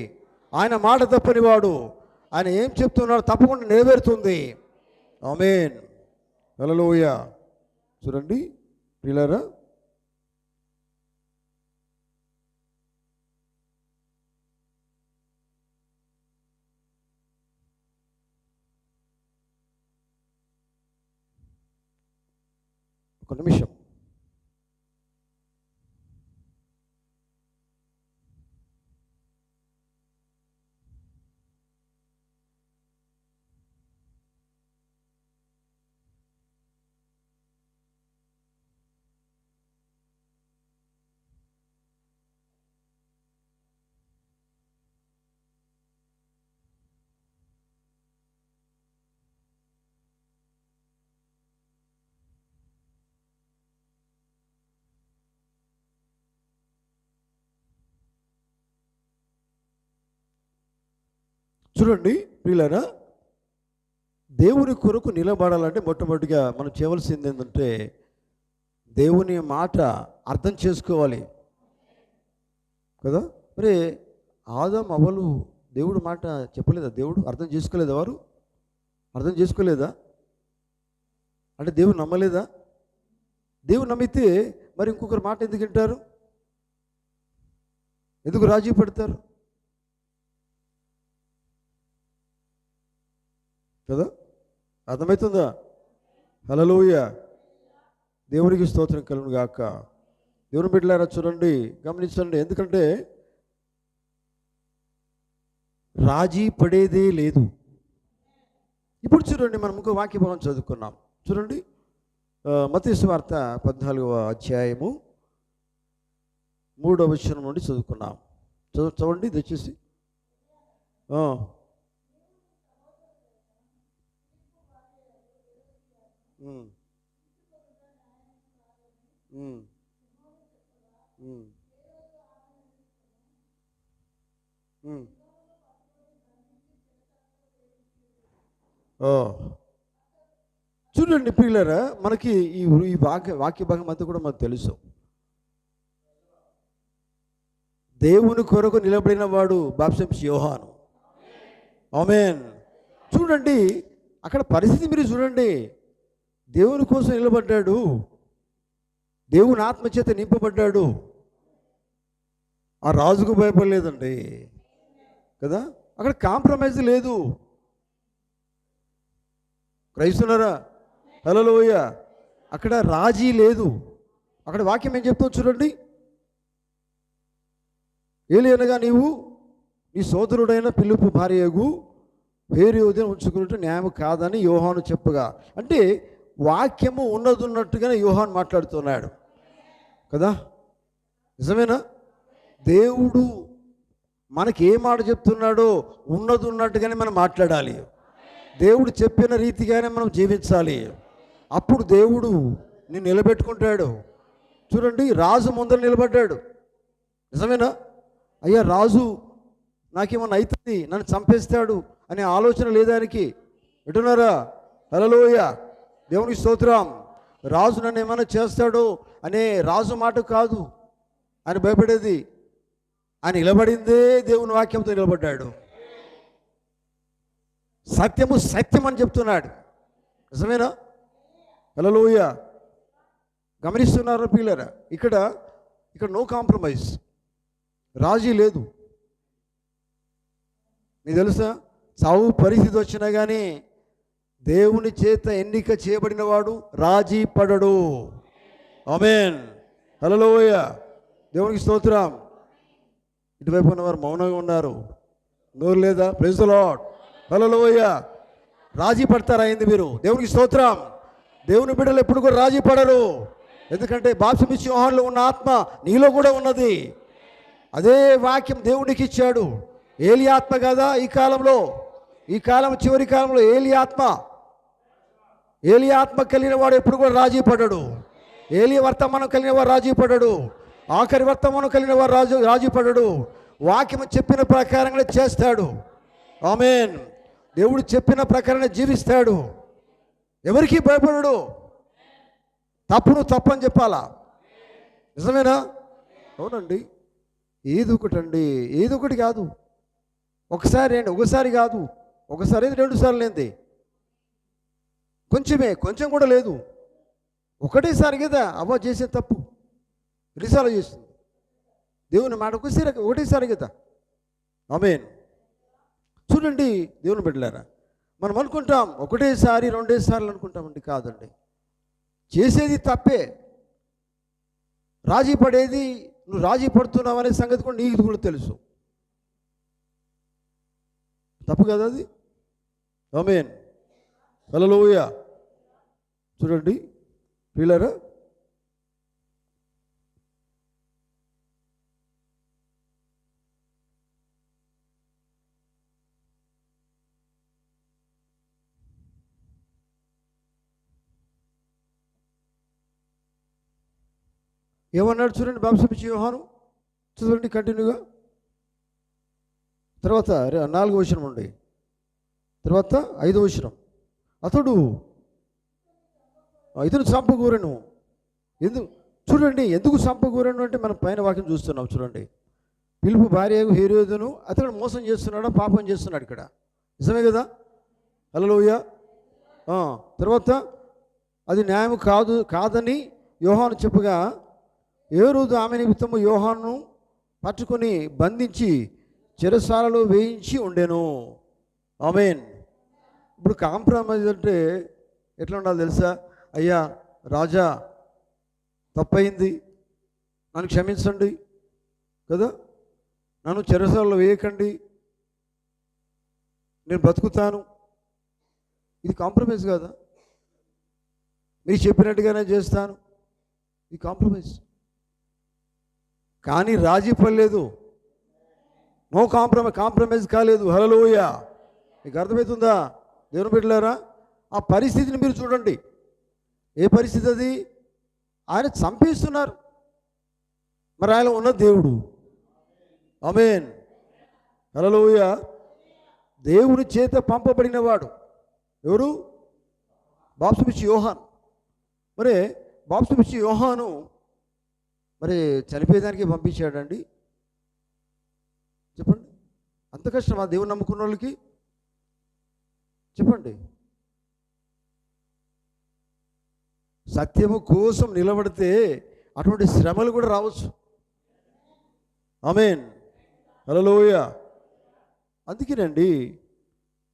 ఆయన మాట తప్పని వాడు. ఆయన ఏం చెప్తున్నాడు తప్పకుండా నెరవేరుతుంది. ఆమేన్. హల్లెలూయా. చూడండి ప్రియులారా, ఒక నిమిషం. చూడండి ప్రియులారా, దేవుని కొరకు నిలబడాలంటే మొట్టమొదటిగా మనం చేయవలసింది ఏంటంటే దేవుని మాట అర్థం చేసుకోవాలి కదా. మరి ఆదాము అవ్వలు దేవుడు మాట చెప్పలేదా? దేవుడు అర్థం చేసుకోలేదా? వారు అర్థం చేసుకోలేదా? అంటే దేవుడు నమ్మలేదా? దేవుడు నమ్మితే మరి ఇంకొకరు మాట ఎందుకు వింటారు? ఎందుకు రాజీ పడతారు కదా? అర్థమవుతుందా? హల్లెలూయా. దేవునికి స్తోత్రం కలుగును గాక. దేవుని బిడ్డలారా, చూడండి, గమనించండి. ఎందుకంటే రాజీ పడేదే లేదు. ఇప్పుడు చూడండి, మనం ఇంకో వాక్య భాగం చదువుకున్నాం. చూడండి, మత్తయి సువార్త 14వ అధ్యాయము 3వ వచనం నుండి చదువుకున్నాం. చదవండి దయచేసి. చూడండి ప్రియులారా, మనకి ఈ వాక్య భాగం అంతా కూడా మనకు తెలుసు. దేవుని కొరకు నిలబడిన వాడు బాప్తిసం యోహాను. ఆమేన్. చూడండి అక్కడ పరిస్థితి మీరు చూడండి. దేవుని కోసం నిలబడ్డాడు, దేవుని ఆత్మచేత నింపబడ్డాడు. ఆ రాజుకు భయపడలేదండి కదా. అక్కడ కాంప్రమైజ్ లేదు. క్రైస్తవులారా, హల్లెలూయా. అక్కడ రాజీ లేదు. అక్కడ వాక్యం ఏం చెప్తావు చూడండి. ఏలియనగా నీవు నీ సోదరుడైన పిలుపు భార్యగు హేరోదిని ఉంచుకున్నట్టు న్యాయం కాదని యోహాను చెప్పగా, అంటే వాక్యము ఉన్నట్టుగానే యోహాను మాట్లాడుతున్నాడు కదా. నిజమేనా? దేవుడు మనకి ఏ మాట చెప్తున్నాడో ఉన్నది ఉన్నట్టుగానే మనం మాట్లాడాలి. దేవుడు చెప్పిన రీతిగానే మనం జీవించాలి. అప్పుడు దేవుడు నిన్ను నిలబెట్టుకుంటాడు. చూడండి, రాజు ముందర నిలబడ్డాడు. నిజమేనా? అయ్యా రాజు నాకేమన్నా అవుతుంది, నన్ను చంపేస్తాడు అనే ఆలోచన లేదానికి. వింటున్నారా? హల్లెలూయా, దేవునికి స్తోత్రం. రాజు నన్ను ఏమైనా చేస్తాడో అనే రాజు మాట కాదు ఆయన భయపడేది. ఆయన నిలబడిందే దేవుని వాక్యంతో నిలబడ్డాడు. సత్యము సత్యం అని చెప్తున్నాడు. నిజమేనా? హల్లెలూయా. గమనిస్తున్నారా పిల్లరా? ఇక్కడ నో కాంప్రమైజ్, రాజీ లేదు. మీకు తెలుసా, చావు పరిస్థితి వచ్చినా కానీ దేవుని చేత ఎన్నిక చేయబడిన వాడు రాజీ పడడు. ఆమేన్, హల్లెలూయా, దేవునికి స్తోత్రం. ఇటువైపు ఉన్నవారు మౌనంగా ఉన్నారు, నోరు లేదా? ప్రైజ్ ది లార్డ్, హల్లెలూయా. రాజీ పడతారా అయింది మీరు? దేవునికి స్తోత్రం. దేవుని బిడ్డలు ఎప్పుడు కూడా రాజీ పడరు. ఎందుకంటే బాప్తిస్మ యోహానులో ఉన్న ఆత్మ నీలో కూడా ఉన్నది. అదే వాక్యం దేవునికి ఇచ్చాడు. ఏలి ఆత్మ కదా ఈ కాలంలో, ఈ కాలం చివరి కాలంలో ఏలి ఆత్మ కలిగిన వాడు ఎప్పుడు కూడా రాజీ పడడు. ఏలి వర్తమానం కలిగిన వాడు రాజీ పడడు. ఆఖరి వర్తమానం కలిగిన వాడు రాజీ పడడు. వాక్యం చెప్పిన ప్రకారంగా చేస్తాడు. ఆమేన్. దేవుడు చెప్పిన ప్రకారంగా జీవిస్తాడు. ఎవరికి భయపడడు. తప్పును తప్పని చెప్పాలా? నిజమేనా? అవునండి. ఏది ఒకటి కాదు. ఒకసారి కాదు, ఒకసారి 2 సార్లు ఏంది, కొంచెం కూడా లేదు. ఒకటేసారి కదా అవ్వ చేసే తప్పు, 2 సార్లు చేస్తుంది. దేవుని మాట ఒకటేసారి కదా. ఆమేన్. చూడండి దేవుని బిడ్డలారా, మనం అనుకుంటాం ఒకటేసారి 2 సార్లు అనుకుంటామండి. కాదండి, చేసేది తప్పే. రాజీ పడేది, నువ్వు రాజీ పడుతున్నావు అనే సంగతి కూడా నీకు కూడా తెలుసు. తప్పు కదా అది. ఆమేన్, హల్లెలూయా. చూడండి పిల్లరా, ఏమన్నాడు చూడండి బాప్తిస్మ యోహాను. చూడండి కంటిన్యూగా. తర్వాత 4వ వచనం ఉండి, తర్వాత 5వ వచనం. అతడు ఇతను చంపగూరెను. చూడండి ఎందుకు చంపగూరెను అంటే మనం పైన వాక్యం చూస్తున్నాం. చూడండి, పిలుపు భార్య హేరోదును అతడు మోసం చేస్తున్నాడా, పాపం చేస్తున్నాడు ఇక్కడ. నిజమే కదా? హల్లెలూయా. తర్వాత అది న్యాయం కాదని యోహాను చెప్పగా హేరోదు ఆమె నిమిత్తము యోహాను పట్టుకొని బంధించి చెరసాలలో వేయించి ఉండెను. ఆమేన్. ఇప్పుడు కాంప్రమైజ్ అంటే ఎట్లా ఉండాలి తెలుసా? అయ్యా రాజా, తప్పయింది, నన్ను క్షమించండి కదా, నన్ను చెరసాలలో వేయకండి, నేను బ్రతుకుతాను. ఇది కాంప్రమైజ్ కాదా? మీరు చెప్పినట్టుగానే చేస్తాను, ఇది కాంప్రమైజ్. కానీ రాజీ పడలేదు, నో కాంప్రమైజ్ కాలేదు. హల్లెలూయా. మీకు అర్థమవుతుందా దేవుని బిడ్డలారా? ఆ పరిస్థితిని మీరు చూడండి. ఏ పరిస్థితి అది? ఆయన చంపేస్తున్నారు, మరి ఆయన ఉన్న దేవుడు. ఆమేన్, హల్లెలూయా. దేవుని చేత పంపబడిన వాడు ఎవరు? బాప్తిస్మ యోహాను. మరి బాప్తిస్మ యోహాను మరి చనిపోయేదానికి పంపించాడండి. చెప్పండి, అంత కష్టమా దేవుని నమ్ముకున్న వాళ్ళకి? చెప్పండి. సత్యము కోసం నిలబడితే అటువంటి శ్రమలు కూడా రావచ్చు. ఆమేన్, హల్లెలూయా. అందుకేనండి,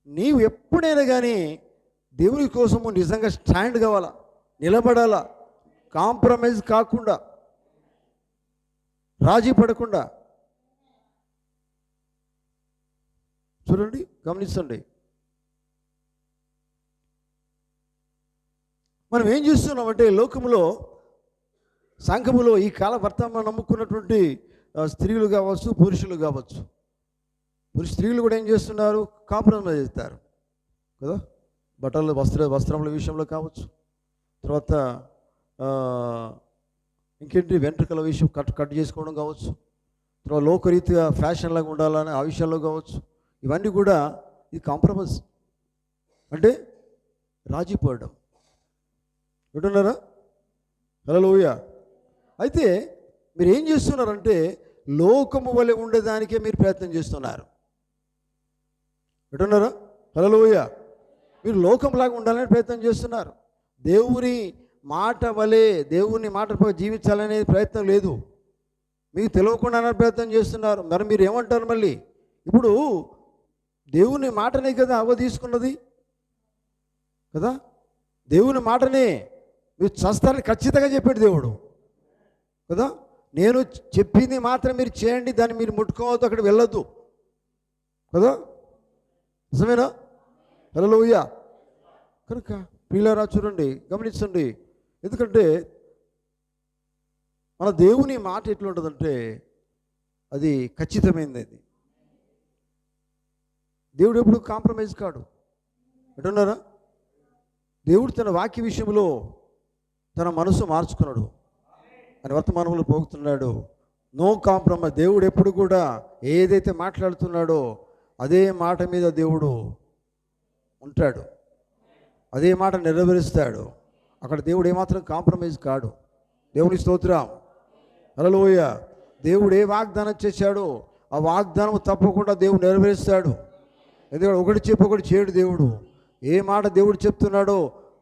నీవు ఎప్పుడైనా కానీ దేవుని కోసము నిజంగా స్టాండ్ కావాలా, నిలబడాలా, కాంప్రమైజ్ కాకుండా, రాజీ పడకుండా. చూడండి, గమనించండి. మనం ఏం చూస్తున్నామంటే లోకంలో సంఘములో ఈ కాల వర్తమానం నమ్ముకున్నటువంటి స్త్రీలు కావచ్చు, పురుషులు కావచ్చు. స్త్రీలు కూడా ఏం చేస్తున్నారు? కాంప్రమైజ్ చేస్తారు కదా. బట్టలు వస్త్రముల విషయంలో కావచ్చు, తర్వాత ఇంకేంటి వెంట్రుకల విషయం కట్ చేసుకోవడం కావచ్చు, తర్వాత లోకరీతిగా ఫ్యాషన్ లాగా ఉండాలని ఆ విషయాల్లో కావచ్చు. ఇవన్నీ కూడా ఇది కాంప్రమైజ్ అంటే రాజీపడడం. వింటున్నారా? హల్లెలూయా. అయితే మీరు ఏం చేస్తున్నారంటే లోకము వలె ఉండేదానికే మీరు ప్రయత్నం చేస్తున్నారు. వింటున్నారా? హల్లెలూయా. మీరు లోకంలాగా ఉండాలని ప్రయత్నం చేస్తున్నారు. దేవుని మాట వలె, దేవుని మాట జీవించాలనే ప్రయత్నం లేదు. మీకు తెలియకుండానే ప్రయత్నం చేస్తున్నారు. మరి మీరు ఏమంటారు మళ్ళీ? ఇప్పుడు దేవుని మాటనే కదా అవ్వ తీసుకున్నది కదా. దేవుని మాటనే మీరు చస్తారని ఖచ్చితంగా చెప్పాడు దేవుడు కదా. నేను చెప్పింది మాత్రం మీరు చేయండి, దాన్ని మీరు ముట్టుకోవద్దు, అక్కడ వెళ్ళొద్దు కదా. నిజమేనా? హల్లెలూయా. కనుక ప్రియులారా చూడండి, గమనించండి. ఎందుకంటే మన దేవుని మాట ఎట్లా ఉంటుందంటే అది ఖచ్చితమైనది. అది దేవుడు ఎప్పుడు కాంప్రమైజ్ కాడు. అంటున్నారా? దేవుడు తన వాక్య విషయంలో తన మనసు మార్చుకున్నాడు అని వర్తమానంలో పోగుతున్నాడు. No compromise. దేవుడు ఎప్పుడు కూడా ఏదైతే మాట్లాడుతున్నాడో అదే మాట మీద దేవుడు ఉంటాడు, అదే మాట నెరవేరుస్తాడు. అక్కడ దేవుడు ఏమాత్రం కాంప్రమైజ్ కాడు. దేవుని స్తోత్రం. హల్లెలూయా. దేవుడు ఏ వాగ్దానం చేశాడో ఆ వాగ్దానం తప్పకుండా దేవుడు నెరవేరుస్తాడు. ఎందుకంటే ఒకటి చెప్పి ఒకటి చేయడు దేవుడు. ఏ మాట దేవుడు చెప్తున్నాడో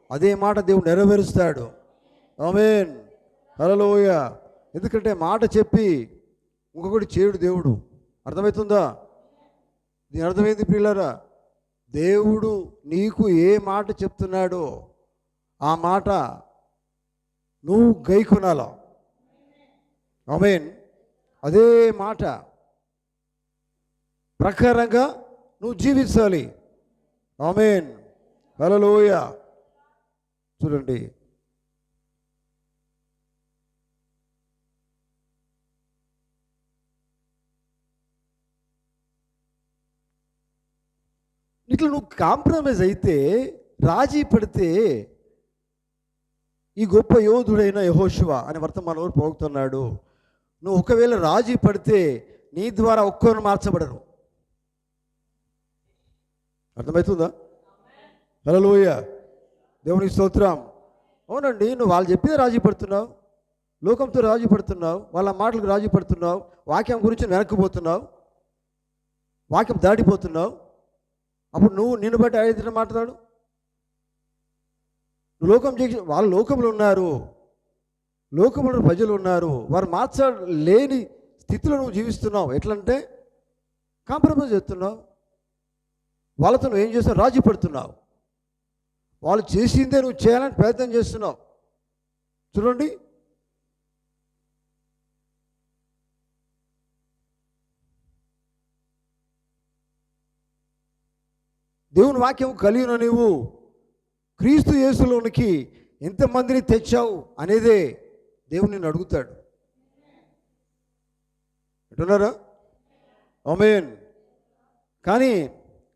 అదే మాట దేవుడు నెరవేరుస్తాడు. ఆమేన్. హల్లెలూయా. ఎందుకంటే మాట చెప్పి ఇంకొకటి చేయడు దేవుడు. అర్థమవుతుందా? దీని అర్థమైంది ప్రియులారా? దేవుడు నీకు ఏ మాట చెప్తున్నాడో ఆ మాట నువ్వు గైకొనాలా. ఆమేన్. అదే మాట ప్రకారంగా నువ్వు జీవించాలి. ఆమేన్. హల్లెలూయా. చూడండి, ఇట్లా నువ్వు కాంప్రమైజ్ అయితే, రాజీ పడితే, ఈ గొప్ప యోధుడైన యెహోషువ అని వర్తమానంలో పోగుతున్నాడు. నువ్వు ఒకవేళ రాజీ పడితే నీ ద్వారా ఒక్కరు మార్చబడరు. అర్థమవుతుందా? హల్లెలూయా. దేవునికి స్తోత్రం. అవునండి, నువ్వు వాళ్ళు చెప్పేది రాజీ పడుతున్నావు, లోకంతో రాజీ పడుతున్నావు, వాళ్ళ మాటలకు రాజీ పడుతున్నావు, వాక్యం గురించి వెనక్కిపోతున్నావు, వాక్యం దాటిపోతున్నావు. అప్పుడు నువ్వు నిన్ను బట్టి ఐదు మాట్లాడు. లోకం చేసి వాళ్ళు లోకంలో ఉన్నారు, లోకంలో ప్రజలు ఉన్నారు, వారు మార్చలేని స్థితిలో నువ్వు జీవిస్తున్నావు. ఎట్లంటే కాంప్రమైజ్ చేస్తున్నావు. వాళ్ళతో నువ్వు ఏం చేస్తున్నావు? రాజీ పడుతున్నావు. వాళ్ళు చేసిందే నువ్వు చేయాలని ప్రయత్నం చేస్తున్నావు. చూడండి, దేవుని వాక్యం కలిగిన నీవు క్రీస్తు యేసులోనికి ఎంతమందిని తెచ్చావు అనేదే దేవుని నిన్ను అడుగుతాడు. అంటున్నారా? ఆమేన్. కానీ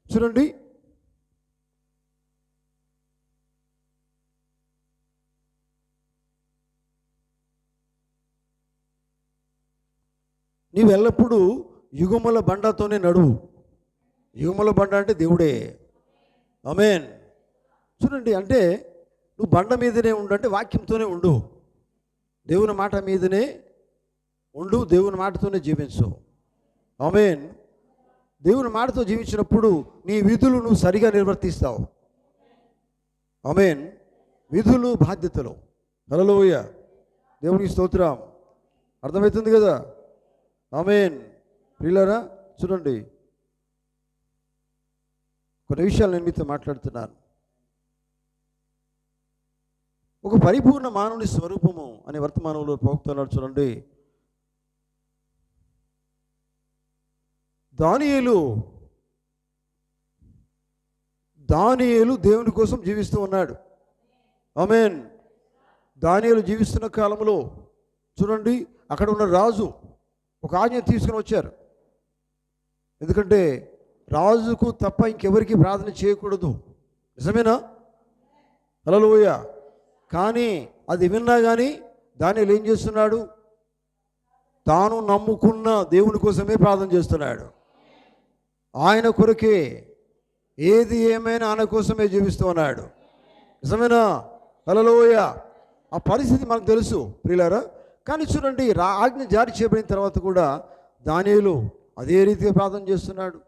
చూడండి, నీవు ఎల్లప్పుడూ యుగముల బండతోనే నడువు. యుగముల బండ అంటే దేవుడే. ఆమేన్. చూడండి, అంటే నువ్వు బండ మీదనే ఉండు అంటే వాక్యంతోనే ఉండు, దేవుని మాట మీదనే ఉండు, దేవుని మాటతోనే జీవించు. ఆమేన్. దేవుని మాటతో జీవించినప్పుడు నీ విధులు నువ్వు సరిగా నిర్వర్తిస్తావు. ఆమేన్. విధులు, బాధ్యతలు. హల్లెలూయా. దేవునికి స్తోత్రం. అర్థమవుతుంది కదా? ఆమేన్. ప్రియులారా చూడండి, కొన్ని విషయాలు నేను మీతో మాట్లాడుతున్నాను. ఒక పరిపూర్ణ మానవుని స్వరూపము అనే వర్తమానంలో పోగుతున్నాడు. చూడండి, దానియేలు దేవుని కోసం జీవిస్తూ ఉన్నాడు. ఆమేన్. దానియేలు జీవిస్తున్న కాలంలో చూడండి, అక్కడ ఉన్న రాజు ఒక ఆజ్ఞ తీసుకుని వచ్చారు. ఎందుకంటే రాజుకు తప్ప ఇంకెవరికి ప్రార్థన చేయకూడదు. నిజమేనా? హల్లెలూయా. కానీ అది విన్నా కానీ దానియేలు ఏం చేస్తున్నాడు? తాను నమ్ముకున్న దేవుని కోసమే ప్రార్థన చేస్తున్నాడు. ఆయన కొరకే, ఏది ఏమైనా ఆయన కోసమే జీవిస్తూ ఉన్నాడు. నిజమేనా? హల్లెలూయా. ఆ పరిస్థితి మనకు తెలుసు ప్రియులారా. కానీ చూడండి, ఆజ్ఞ జారీ చేయబడిన తర్వాత కూడా దానియేలు అదే రీతిగా ప్రార్థన చేస్తున్నాడు.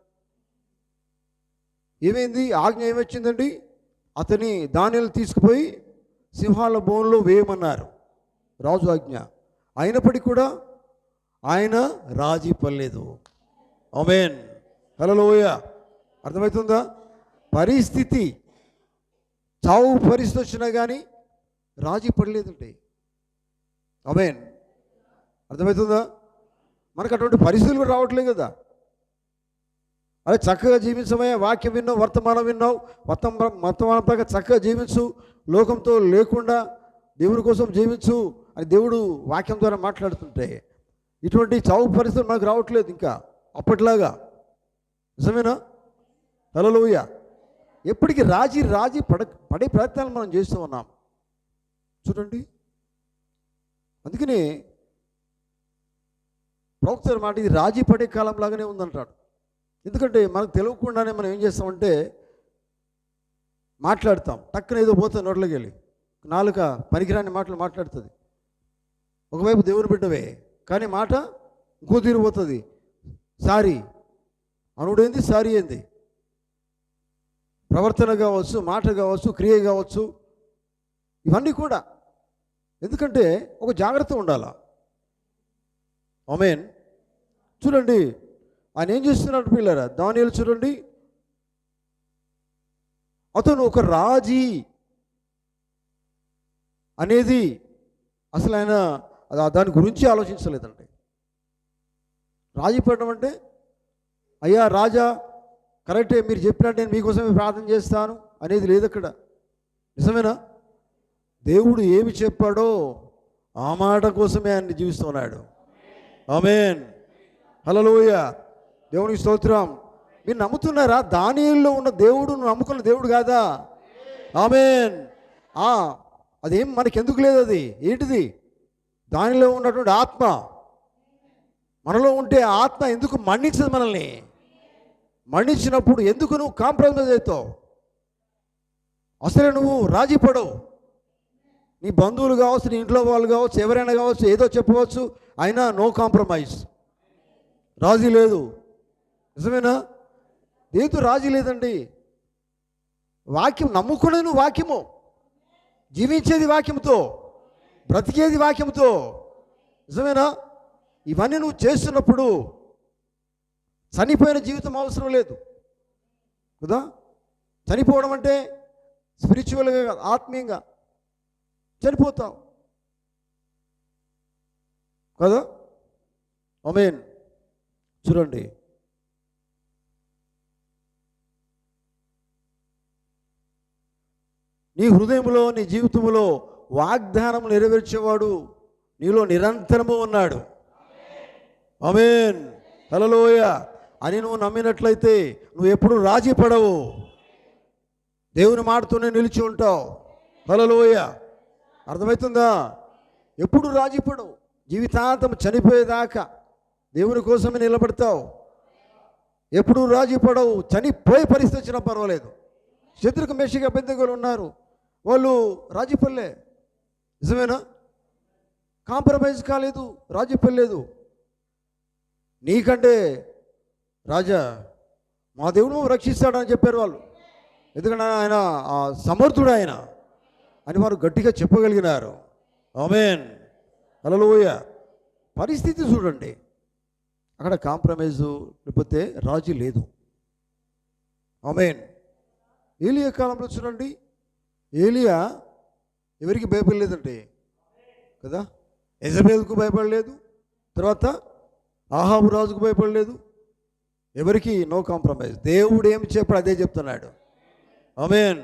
ఏమైంది? ఆజ్ఞ ఏమొచ్చిందండి? అతని దానియేలు తీసుకుపోయి సింహాల బోన్లో వేయమన్నారు, రాజు ఆజ్ఞ. అయినప్పటికీ కూడా ఆయన రాజీ పడలేదు. ఆమేన్. హల్లెలూయా. అర్థమవుతుందా? పరిస్థితి, చావు పరిస్థితి వచ్చినా కానీ రాజీ పడలేదండి. ఆమేన్. అర్థమవుతుందా? మనకు అటువంటి పరిస్థితులు కూడా రావట్లేదు కదా. అదే చక్కగా జీవించమయ్యా, వాక్యం విన్నావు, వర్తమానం విన్నావు, వర్తమానం ప్రకారం చక్కగా జీవించు, లోకంతో లేకుండా దేవుని కోసం జీవించు అని దేవుడు వాక్యం ద్వారా మాట్లాడుతుంటే ఇటువంటి చావు పరిస్థితులు మనకు రావట్లేదు ఇంకా అప్పట్లాగా. నిజమేనా? హల్లెలూయా. ఎప్పటికీ రాజీ పడే ప్రయత్నాలు మనం చేస్తూ ఉన్నాం. చూడండి, అందుకని ప్రవక్త మాట ఇది రాజీ పడే కాలం లాగానే ఉందంటాడు. ఎందుకంటే మనకు తెలియకుండానే మనం ఏం చేస్తామంటే మాట్లాడతాం, టక్కున ఏదో పోతుంది నోట్లోకి వెళ్ళి, నాలుక పనికిరాని మాటలు మాట్లాడుతుంది. ఒకవైపు దేవుని బిడ్డవే కానీ మాట ఇంకో తీరిపోతుంది. సారీ అనుడేంది, సారీ ఏంది, ప్రవర్తన కావచ్చు, మాట కావచ్చు, క్రియ కావచ్చు, ఇవన్నీ కూడా. ఎందుకంటే ఒక జాగ్రత్త ఉండాలా. ఆమేన్. చూడండి, ఆయన ఏం చేస్తున్నాడు పిల్లరా? దానియేలు చూడండి, అతను ఒక రాజీ అనేది అసలు ఆయన దాని గురించి ఆలోచించలేదండి. రాజీ పడడం అంటే, అయ్యా రాజా కరెక్టే, మీరు చెప్పినట్టు నేను మీకోసమే ప్రార్థన చేస్తాను అనేది లేదు అక్కడ. నిజమేనా? దేవుడు ఏమి చెప్పాడో ఆ మాట కోసమే ఆయన జీవిస్తున్నాడు. ఆమేన్. హల్లెలూయా. దేవునికి స్తోత్రం. మీరు నమ్ముతున్నారా? దానియేలులో ఉన్న దేవుడు నువ్వు నమ్ముకున్న దేవుడు కాదా? ఆమేన్. అదేం మనకెందుకు లేదు? అది ఏంటిది? దానిలో ఉన్నటువంటి ఆత్మ మనలో ఉంటే ఆత్మ ఎందుకు మన్నించదు మనల్ని? మన్నించినప్పుడు ఎందుకు నువ్వు కాంప్రమైజ్ అవుతావు? అసలే నువ్వు రాజీ పడవు. నీ బంధువులు కావచ్చు, నీ ఇంట్లో వాళ్ళు కావచ్చు, ఎవరైనా కావచ్చు, ఏదో చెప్పవచ్చు, అయినా నో కాంప్రమైజ్, రాజీ లేదు. నిజమేనా? దేంతో రాజీ లేదండి. వాక్యం నమ్ముకునేది నువ్వు, వాక్యము జీవించేది వాక్యంతో, బ్రతికేది వాక్యంతో. నిజమేనా? ఇవన్నీ నువ్వు చేస్తున్నప్పుడు చనిపోయిన జీవితం అవసరం లేదు కదా. చనిపోవడం అంటే స్పిరిచువల్గా, ఆత్మీయంగా చనిపోతావు కదా. ఆమేన్. చూడండి, నీ హృదయంలో, నీ జీవితంలో వాగ్దానం నెరవేర్చేవాడు నీలో నిరంతరము ఉన్నాడు. ఆమేన్. హల్లెలూయా. అని నువ్వు నమ్మినట్లయితే నువ్వు ఎప్పుడు రాజీ పడవు, దేవుని మాటతోనే నిలిచి ఉంటావు. హల్లెలూయా. అర్థమవుతుందా? ఎప్పుడు రాజీ పడవు, జీవితాంతం చనిపోయేదాకా దేవుని కోసమే నిలబడతావు. ఎప్పుడు రాజీ పడవు. చనిపోయే పరిస్థితి వచ్చినా పర్వాలేదు. శత్రుకు మెషిగా అబేద్నెగోలు ఉన్నారు, వాళ్ళు రాజీ పడలే. నిజమేనా? కాంప్రమైజ్ కాలేదు, రాజీ పడలేదు. నీకంటే రాజా మా దేవుడు రక్షిస్తాడని చెప్పారు వాళ్ళు. ఎందుకంటే ఆయన సమర్థుడు ఆయన అని వారు గట్టిగా చెప్పగలిగినారు. ఆమేన్. హల్లెలూయా. పరిస్థితి చూడండి, అక్కడ కాంప్రమైజు లేకపోతే రాజీ లేదు. ఆమేన్. ఏలియా కాలంలో చూడండి, ఏలియా ఎవరికి భయపడలేదండి కదా. యెజబెల్కు భయపడలేదు, తర్వాత ఆహాబు రాజుకు భయపడలేదు. ఎవరికి నో కాంప్రమైజ్. దేవుడు ఏం చెప్పాడు అదే చెప్తున్నాడు. ఆమేన్.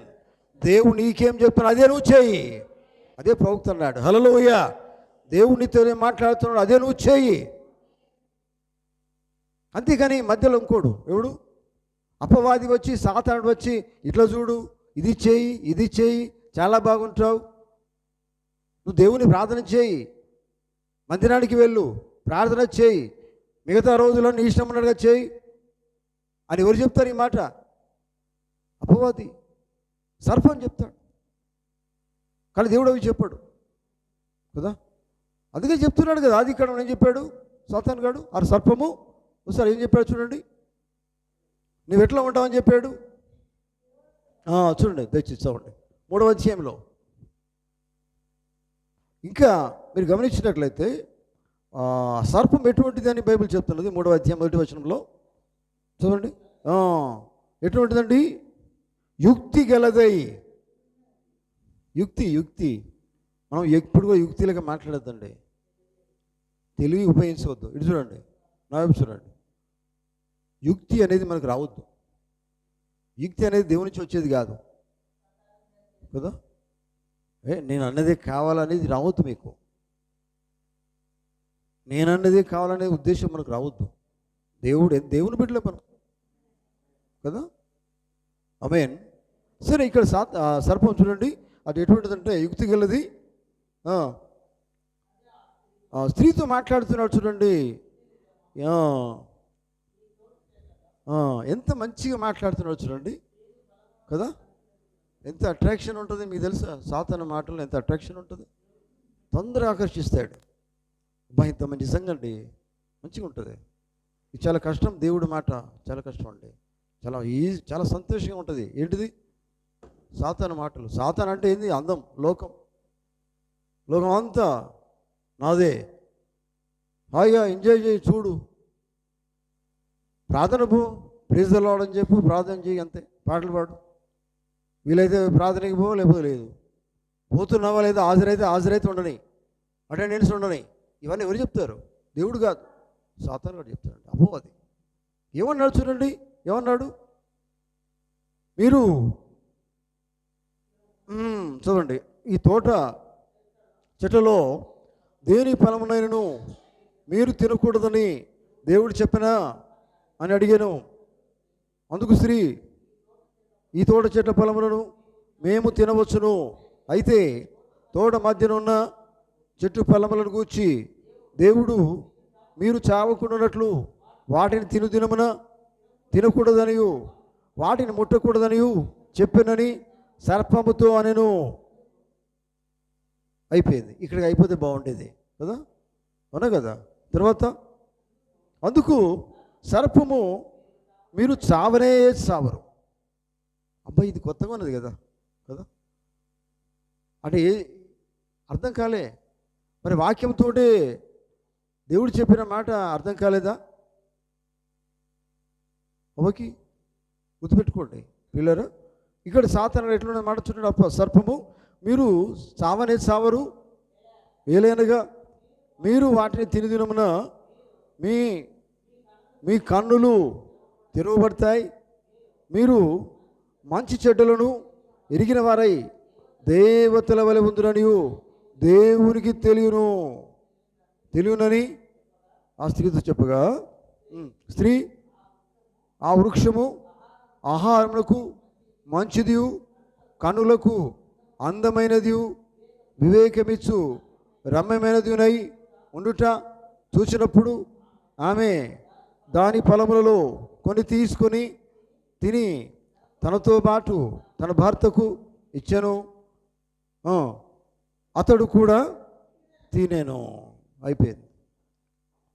దేవుడు నీకేం చెప్తున్నాడు అదే నువ్వు చేయి, అదే ప్రవక్త అన్నాడు. హల్లెలూయా. దేవునితోనే మాట్లాడుతున్నాడు, అదే నువ్వు చేయి. అంతేకాని మధ్యలో ఇంకోడు ఎవడు అపవాది వచ్చి, సాతానుడు వచ్చి, ఇట్లా చూడు, ఇది చేయి, ఇది చేయి, చాలా బాగుంటావు, నువ్వు దేవుని ప్రార్థన చేయి, మందిరానికి వెళ్ళు, ప్రార్థన చేయి, మిగతా రోజుల్లో నీ ఇష్టం ఉన్నట్టుగా చేయి అని ఎవరు చెప్తారు ఈ మాట? అపవాది, సర్పం చెప్తాడు. కానీ దేవుడు అవి చెప్పాడు కదా. అందుకే చెప్తున్నాడు కదా, అది ఇక్కడ ఏం చెప్పాడు సాతాను గాడు, ఆ సర్పము ఒకసారి ఏం చెప్పాడు చూడండి, నువ్వు ఎట్లా ఉంటావని చెప్పాడు. చూడండి దయచేసి చదవండి 3వ అధ్యాయంలో. ఇంకా మీరు గమనించినట్లయితే సర్పం ఎటువంటిది అని బైబిల్ చెప్తున్నది 3వ అధ్యాయం 1వ వచనంలో చూడండి. ఎటువంటిదండి? యుక్తి గలదై. యుక్తి మనం ఎప్పుడు యుక్తిలాగా మాట్లాడద్దండి, తెలివి ఉపయోగించవద్దు. ఇటు చూడండి, నా వైపు చూడండి. యుక్తి అనేది మనకు రావద్దు. యుక్తి అనేది దేవుని నుంచి వచ్చేది కాదు కదా. నేను అన్నదే కావాలనేది రావద్దు మీకు. నేనన్నదే కావాలనే ఉద్దేశం మనకు రావద్దు. దేవుని బిడ్డలే మనం కదా. ఆమేన్. సరే, ఇక్కడ సర్పం చూడండి, అది ఎటువంటిదంటే యుక్తి గలది. స్త్రీతో మాట్లాడుతున్నాడు చూడండి, ఎంత మంచిగా మాట్లాడుతున్నాడు చూడండి కదా. ఎంత అట్రాక్షన్ ఉంటుంది మీకు తెలుసా? సాతాను మాటలు ఎంత అట్రాక్షన్ ఉంటుంది, తొందరగా ఆకర్షిస్తాడు. ఇంత మంచి సంగండి, మంచిగా ఉంటుంది. ఇది చాలా కష్టం, దేవుడి మాట చాలా కష్టం అండి. చాలా సంతోషంగా ఉంటుంది. ఏంటిది? సాతాను మాటలు. సాతాను అంటే ఏంది? అందం, లోకం అంతా నాదే, హాయిగా ఎంజాయ్ చేయి, చూడు, ప్రార్థన పో, ప్రైజ్ ది లార్డ్ అని చెప్పు, ప్రార్థన చేయి, అంతే, పాటలు పాడు, వీలైతే ప్రార్థనకి పో, లేకపోతే లేదు, పోతున్నావా లేదా, హాజరైతే ఉండని, అటెండెన్స్ ఉండని. ఇవన్నీ ఎవరు చెప్తారు? దేవుడు కాదు, సాతాను గాడు చెప్తాడండి. అబ్బో, అది ఏమన్నాడు చూడండి, ఏమన్నాడు మీరు చూడండి. ఈ తోట చెట్టులో దేని ఫలమునైనను మీరు తినకూడదని దేవుడు చెప్పినా అని అడిగాను. అందుకు స్త్రీ, ఈ తోట చెట్ల ఫలములను మేము తినవచ్చును, అయితే తోట మధ్యనున్న చెట్టు ఫలములను గూర్చి దేవుడు మీరు చావకుండానట్లు వాటిని దినమున తినకూడదనియు వాటిని ముట్టకూడదనియు చెప్పినని సర్పముతో అనెను. అయిపోయింది. ఇక్కడికి అయిపోతే బాగుండేది కదా, అవునా కదా. తర్వాత అందుకు సర్పము, మీరు చావనే చావరు. అబ్బాయి, ఇది కొత్తగా ఉన్నది కదా అంటే అర్థం కాలే. మరి వాక్యంతో దేవుడు చెప్పిన మాట అర్థం కాలేదా? అవ్వకి గుర్తుపెట్టుకోండి పిల్లలు. ఇక్కడ సాతాను ఎట్లున్న మాట చూడండి. సర్పము, మీరు చావనే చావరు, ఏలైనగా మీరు వాటిని తినదినమున మీ కన్నులు తెరవబడతాయి, మీరు మంచి చెడ్డలను ఎరిగిన వారై దేవతల వలె ఉందురనియు దేవునికి తెలియనని ఆ స్త్రీతో చెప్పగా, స్త్రీ, ఆ వృక్షము ఆహారములకు మంచిదియు కన్నులకు అందమైనది వివేకమిచ్చు రమ్యమైనదినై ఉండుట చూసినప్పుడు ఆమె దాని ఫలములలో కొన్ని తీసుకొని తిని తనతో పాటు తన భర్తకు ఇచ్చెను, అతడు కూడా తినేను. అయిపోయింది.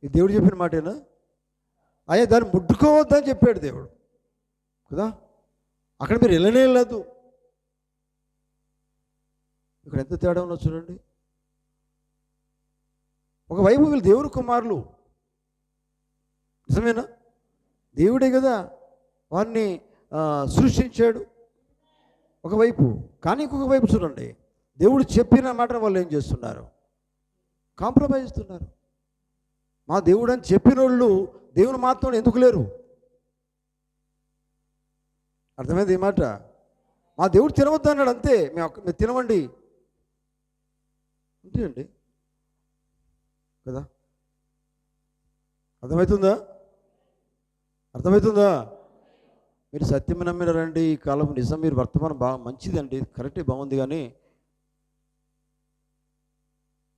ఇది దేవుడు చెప్పిన మాటేనా? అయ్యా, దాన్ని ముట్టుకోవద్దని చెప్పాడు దేవుడు కదా. అక్కడ మీరు వెళ్ళనే లేదు. ఇక్కడ ఎంత తేడా ఉన్నా చూడండి. ఒకవైపు వీళ్ళు దేవుని కుమారులు, నిజమేనా? దేవుడే కదా వారిని సృష్టించాడు ఒకవైపు. కానీ ఇంకొక వైపు చూడండి, దేవుడు చెప్పిన మాట వాళ్ళు ఏం చేస్తున్నారు? కాంప్రమైజ్ ఇస్తున్నారు. మా దేవుడు అని చెప్పిన వాళ్ళు దేవుని మాత్రం ఎందుకు లేరు? అర్థమైంది ఈ మాట? మా దేవుడు తినవద్దు అన్నాడు, అంతే, మేము తినవండి అంతే అండి. కదా. అర్థమవుతుందా? అర్థమవుతుందా? మీరు సత్యం నమ్మినారండి ఈ కాలం. నిజం, మీరు వర్తమానం బాగా మంచిదండి, కరెక్టే, బాగుంది, కానీ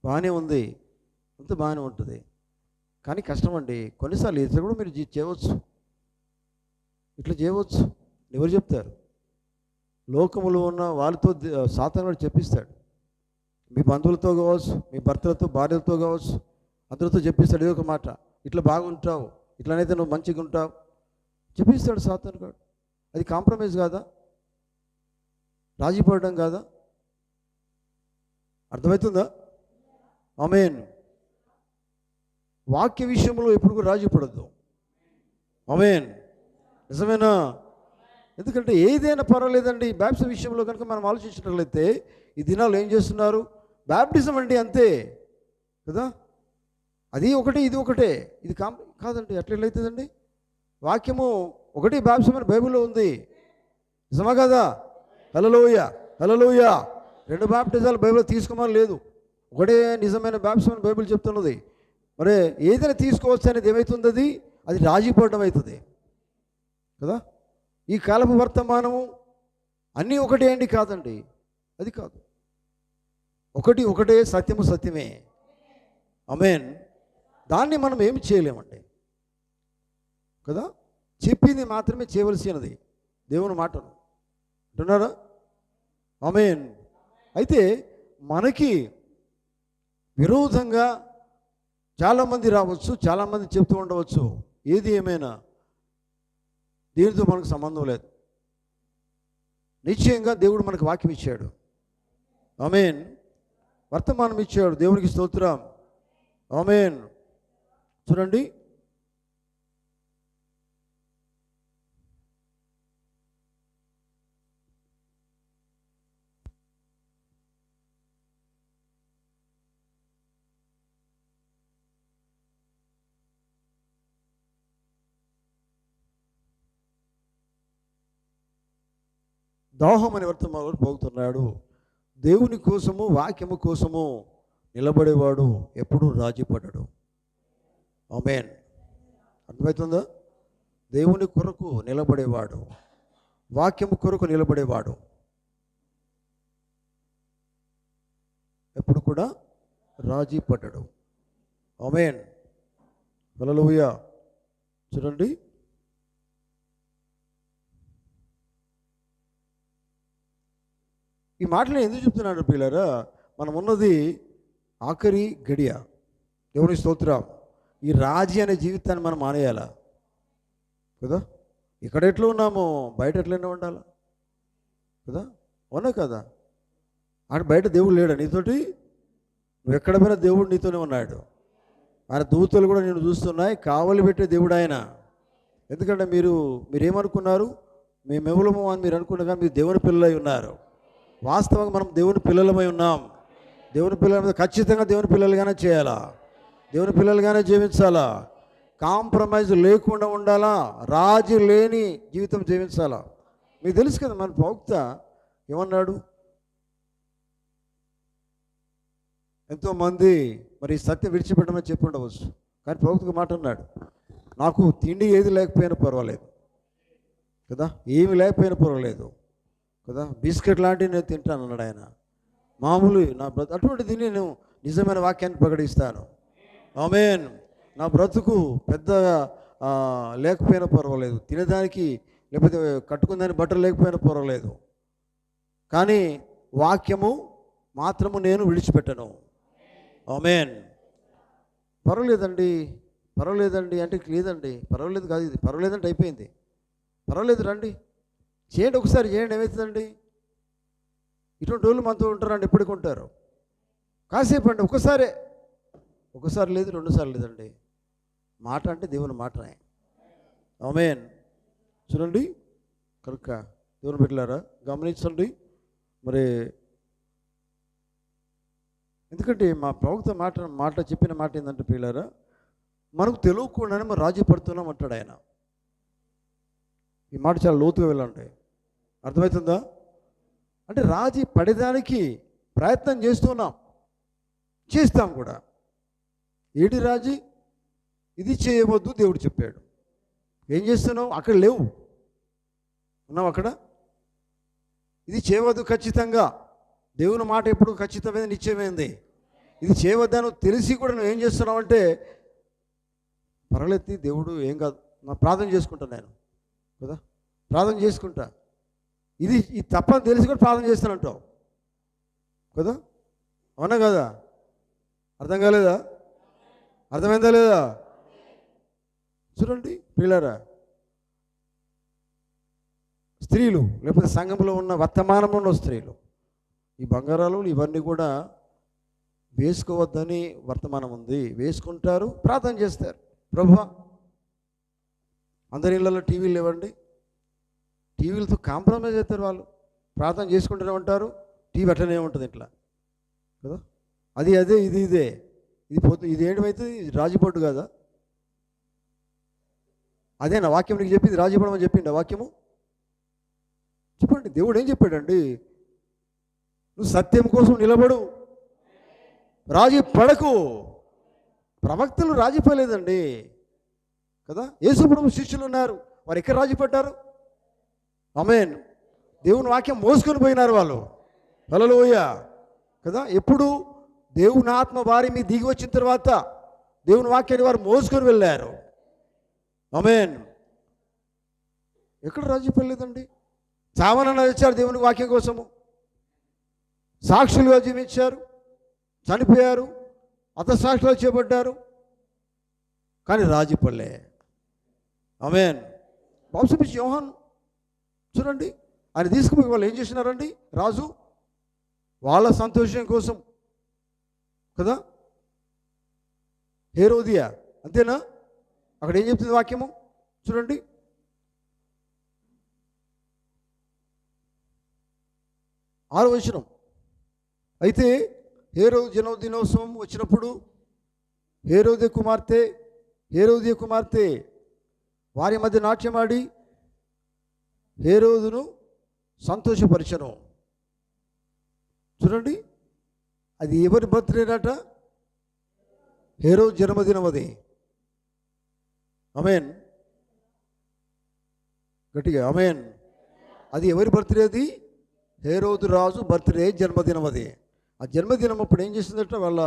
బాగానే ఉంది, అంత బాగానే ఉంటుంది, కానీ కష్టం అండి. కొన్నిసార్లు ఇట్లా కూడా మీరు చేయవచ్చు, ఇట్లా చేయవచ్చు. ఎవరు చెప్తారు? లోకములో ఉన్న వాళ్ళతో సాతాను కూడా చెప్పిస్తాడు. మీ బంధువులతో కావచ్చు, మీ భర్తలతో, భార్యలతో కావచ్చు, అందరితో చెప్పిస్తాడు ఏదో ఒక మాట. ఇట్లా బాగుంటావు, ఇట్లనైతే నువ్వు మంచిగా ఉంటావు చెప్పిస్తాడు సాతాను గాడు. అది కాంప్రమైజ్ కాదా? రాజీ పడడం కాదా? అర్థమవుతుందా? ఆమేన్. వాక్య విషయంలో ఎప్పుడు కూడా రాజీ పడద్దు. ఆమేన్. నిజమేనా? ఎందుకంటే ఏదైనా పర్వాలేదండి. బ్యాప్టిజం విషయంలో కనుక మనం ఆలోచించినట్లయితే ఈ దినాలు ఏం చేస్తున్నారు? బ్యాప్టిజం అండి అంతే కదా, అది ఒకటే ఇది ఒకటే, ఇది కాదండి. అట్లా అవుతుందండి? వాక్యము ఒకటి బ్యాప్టిజం అని బైబిల్లో ఉంది, నిజమా కదా? హల్లెలూయా, హల్లెలూయా. రెండు బ్యాప్టిజాలు బైబిల్లో తీసుకోమని లేదు, ఒకటే నిజమైన బ్యాప్టిజం అని బైబిల్ చెప్తున్నది. మరి ఏదైనా తీసుకోవచ్చు అనేది ఏమవుతుంది? అది రాజీపడడం అవుతుంది కదా. ఈ కాలపు వర్తమానము అన్నీ ఒకటే అండి, కాదండి, అది కాదు. ఒకటే, సత్యము సత్యమే. ఆమేన్. దాన్ని మనం ఏమి చేయలేమండి కదా. చెప్పింది మాత్రమే చేయవలసినది, దేవుని మాటను అంటున్నారా? ఆమేన్. అయితే మనకి విరోధంగా చాలామంది రావచ్చు, చాలామంది చెప్తూ ఉండవచ్చు. ఏది ఏమైనా దీనితో మనకు సంబంధం లేదు. నిశ్చయంగా దేవుడు మనకు వాక్యం ఇచ్చాడు. ఆమేన్. వర్తమానం ఇచ్చాడు, దేవునికి స్తోత్రం. ఆమేన్. చూడండి, దాహం అనే వర్తమానంలో పోతున్నాడు. దేవుని కోసము, వాక్యము కోసము నిలబడేవాడు ఎప్పుడూ రాజీపడ్డాడు. ఆమేన్. అర్థమవుతుందా? దేవుని కొరకు నిలబడేవాడు, వాక్యము కొరకు నిలబడేవాడు ఎప్పుడు కూడా రాజీ పడ్డాడు. ఆమేన్. హల్లెలూయా. చూడండి, ఈ మాటలు ఎందుకు చెప్తున్నాడు పిల్లరా? మనం ఉన్నది ఆఖరి గడియ. దేవుని స్తోత్రం. ఈ రాజీ అనే జీవితాన్ని మనం మానేయాలా కదా. ఇక్కడ ఎట్లా ఉన్నామో బయట ఎట్లయినా ఉండాలా కదా, అవునా కదా? అక్కడ బయట దేవుడు లేడా నీతోటి? నువ్వు ఎక్కడ పోయినా దేవుడు నీతోనే ఉన్నాడు. ఆయన దూతలు కూడా నేను చూస్తున్నాయి, కావలి పెట్టే దేవుడు ఆయన. ఎందుకంటే మీరేమనుకున్నారు? మేమెవలము అని మీరు అనుకున్నగా మీరు దేవుని పిల్లలై ఉన్నారు. వాస్తవంగా మనం దేవుని పిల్లలమై ఉన్నాం. దేవుని పిల్లల ఖచ్చితంగా దేవుని పిల్లలుగానే చేయాలా, దేవుని పిల్లలుగానే జీవించాలా, కాంప్రమైజ్ లేకుండా ఉండాలా, రాజీ లేని జీవితం జీవించాలా. మీకు తెలుసు కదా, మన ప్రవక్త ఏమన్నాడు? ఎంతోమంది మరి సత్యం విడిచిపెట్టమని చెప్పి ఉండవచ్చు, కానీ ప్రవక్తకు మాట అన్నాడు, నాకు తిండి ఏది లేకపోయినా పర్వాలేదు కదా, ఏమి లేకపోయినా పర్వాలేదు కదా, బిస్కెట్ లాంటివి నేను తింటాను అన్నాడు ఆయన. మామూలు నా అటువంటి తిని నేను నిజమైన వాక్యాన్ని ప్రకటిస్తాను. ఆమేన్. నా బ్రతుకు పెద్దగా లేకపోయినా పర్వాలేదు, తినడానికి లేకపోతే కట్టుకునేదానికి బట్టలు లేకపోయినా పర్వాలేదు, కానీ వాక్యము మాత్రము నేను విడిచిపెట్టను. ఆమేన్. పర్వాలేదండి అంటే లేదండి, పర్వాలేదు కాదు, ఇది పర్వాలేదంటే అయిపోయింది. పర్వాలేదు రండి చేయండి, ఒకసారి చేయండి, ఏమవుతుందండి? ఇటువంటి రోజులు మనతో ఉంటారండి, ఎప్పటికి ఉంటారు? కాసేపు అండి, ఒకసారి లేదు, రెండుసార్లు లేదండి. మాట అంటే దేవుని మాటనే. ఆమేన్. చూడండి, కనుక దేవుని బిడ్డలారా గమనించండి. మరి ఎందుకంటే మా ప్రవక్త మాట చెప్పిన మాట ఏంటంటే పిల్లారా, మనకు తెలియకుండానే మనం రాజీ పడుతున్నాం అంటాడు ఆయన. ఈ మాట చాలా లోతుగా వెళ్ళండి, అర్థమవుతుందా? అంటే రాజీ పడేదానికి ప్రయత్నం చేస్తాం కూడా, ఏటి రాజీ, ఇది చేయవద్దు దేవుడు చెప్పాడు. ఏం చేస్తున్నావు? అక్కడ లేవు, ఉన్నావు అక్కడ. ఇది చేయవద్దు ఖచ్చితంగా. దేవుని మాట ఎప్పుడు ఖచ్చితమైన నిశ్చయమైంది. ఇది చేయవద్దాను తెలిసి కూడా నువ్వు ఏం చేస్తున్నావు అంటే, పరలెత్తి దేవుడు ఏం కాదు, నా ప్రార్థన చేసుకుంటా నేను కదా, ప్రార్థన చేసుకుంటా. ఇది తప్పని తెలిసి కూడా ప్రార్థన చేస్తానంటావు కదా, అవునా కదా? అర్థం కాలేదా? అర్థమైందా లేదా? చూడండి పిల్లరా, స్త్రీలు లేకపోతే సంఘంలో ఉన్న వర్తమానంలో ఉన్న స్త్రీలు ఈ బంగారాలు ఇవన్నీ కూడా వేసుకోవద్దని వర్తమానం ఉంది. వేసుకుంటారు, ప్రార్థన చేస్తారు. ప్రభువా, అందరి ఇళ్ళలో టీవీలు లేవండి, టీవీలతో కాంప్రమైజ్ అవుతారు వాళ్ళు. ప్రార్థన చేసుకుంటూనే ఉంటారు, టీవీ అట్లనే ఉంటుంది ఇట్లా కదా. అదే ఇదే ఇది పోతుంది. ఇది ఏంటమైతే రాజీపడ్డు కదా. అదేనా వాక్యం నీకు చెప్పింది? రాజీపడమని చెప్పిండు ఆ వాక్యము? చెప్పండి, దేవుడు ఏం చెప్పాడండి? నువ్వు సత్యం కోసం నిలబడు, రాజీ పడకు. ప్రవక్తలు రాజీ పడలేదండి కదా. యేసుప్రభు శిష్యులు ఉన్నారు, వారు ఎక్కడ రాజీ పడ్డారు? ఆమేన్. దేవుని వాక్యం మోసుకొని పోయినారు వాళ్ళు. హల్లెలూయా కదా. ఎప్పుడు దేవుని ఆత్మ వారి మీద దిగి వచ్చిన తర్వాత దేవుని వాక్యాన్ని వారు మోసుకొని వెళ్ళారు. ఆమేన్. ఎక్కడ రాజీ పడలేదండి. చావనన్నా వచ్చారు దేవుని వాక్యం కోసము, సాక్షులుగా జీవించారు, చనిపోయారు, హతసాక్షులుగా చేయబడ్డారు, కానీ రాజీ పడలే. ఆమేన్. బాప్తిస్మ యోహాను చూడండి, ఆయన తీసుకుపోయి వాళ్ళు ఏం చేసినారండి? రాజు వాళ్ళ సంతోషం కోసం కదా, హేరోదియా అంతేనా? అక్కడ ఏం చెప్తుంది వాక్యము చూడండి. ఆరో వచనం. అయితే హేరోదు జన్మదినోత్సవం వచ్చినప్పుడు హేరోదియ కుమార్తె వారి మధ్య నాట్యమాడి హేరోదును సంతోషపరిచను. చూడండి, అది ఎవరి బర్త్డేనట? హేరోదు జన్మదినం అది. ఆమేన్. గట్టిగా ఆమేన్. అది ఎవరి బర్త్డే? అది హేరోదు రాజు బర్త్డే, జన్మదినం అది. ఆ జన్మదినం అప్పుడు ఏం చేసిందట వాళ్ళ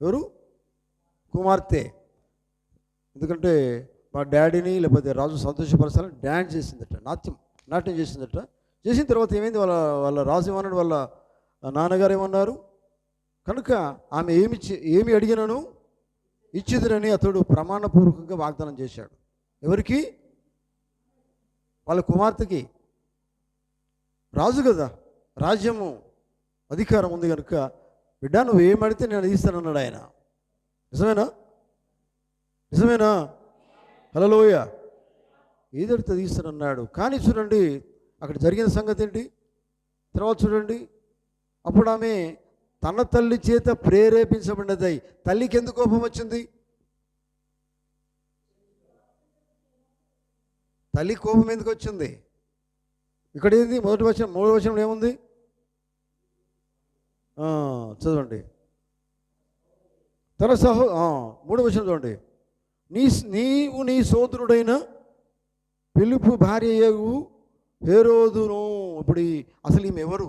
ఎవరు? కుమార్తె. ఎందుకంటే మా డాడీని లేకపోతే రాజు సంతోషపరచాలని డ్యాన్స్ చేసిందట, నాట్యం చేసిందట. చేసిన తర్వాత ఏమైంది? వాళ్ళ రాజు ఏమన్నాడు, వాళ్ళ నాన్నగారు ఏమన్నారు? కనుక ఆమె ఏమి అడిగినను ఇచ్చిదురని అతడు ప్రమాణపూర్వకంగా వాగ్దానం చేశాడు. ఎవరికి? వాళ్ళ కుమార్తెకి. రాజు కదా, రాజ్యము అధికారం ఉంది కనుక, బిడ్డ నువ్వు ఏమడితే నేను ఇస్తానన్నాడు ఆయన. నిజమేనా? హల్లెలూయా. ఏదడితే తీస్తానన్నాడు. కానీ చూడండి అక్కడ జరిగిన సంగతి ఏంటి తర్వాత చూడండి. అప్పుడు ఆమె తన తల్లి చేత ప్రేరేపించబడినదై. తల్లికి ఎందుకు కోపం వచ్చింది? తల్లి కోపం ఎందుకు వచ్చింది? ఇక్కడ ఏంది? మూడో వచనంలో ఏముంది? చదవండి. తన మూడో వచనం చూడండి. నీవు నీ సోదరుడైన ఫిలిప్పు భార్యయగు హేరోదును. ఇప్పుడు అసలు ఈమె ఎవరు?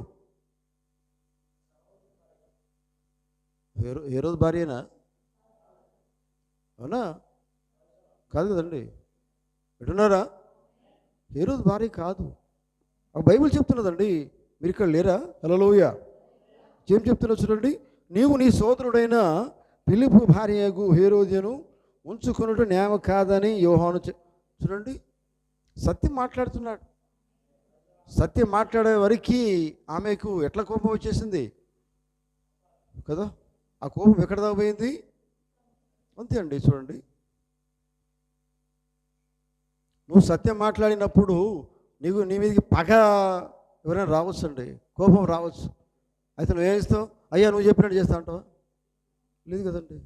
హేరోదు భార్యనా? అవునా? కాదు కదండి. ఎటున్నారా? హేరోదు భార్య కాదు. బైబిల్ చెప్తున్నదండి. మీరు ఇక్కడ లేరా? హల్లెలూయా. ఏం చెప్తున్నా చూడండి. నీవు నీ సోదరుడైన ఫిలిప్పు భార్యగు హేరోద్యను ఉంచుకున్నట్టు న్యాయం కాదని యోహాను చూడండి. సత్యం మాట్లాడుతున్నాడు. సత్యం మాట్లాడే వరకు ఆమెకు ఎట్లా కోపం వచ్చేసింది కదా. ఆ కోపం ఎక్కడ దాకా పోయింది? అంతే అండి. చూడండి, నువ్వు సత్యం మాట్లాడినప్పుడు నీ మీదకి పగ ఎవరైనా రావచ్చు అండి, కోపం రావచ్చు. అయితే నువ్వు ఏం చేస్తావు? అయ్యా నువ్వు చెప్పినట్టు చేస్తా అంటావా? లేదు కదండి.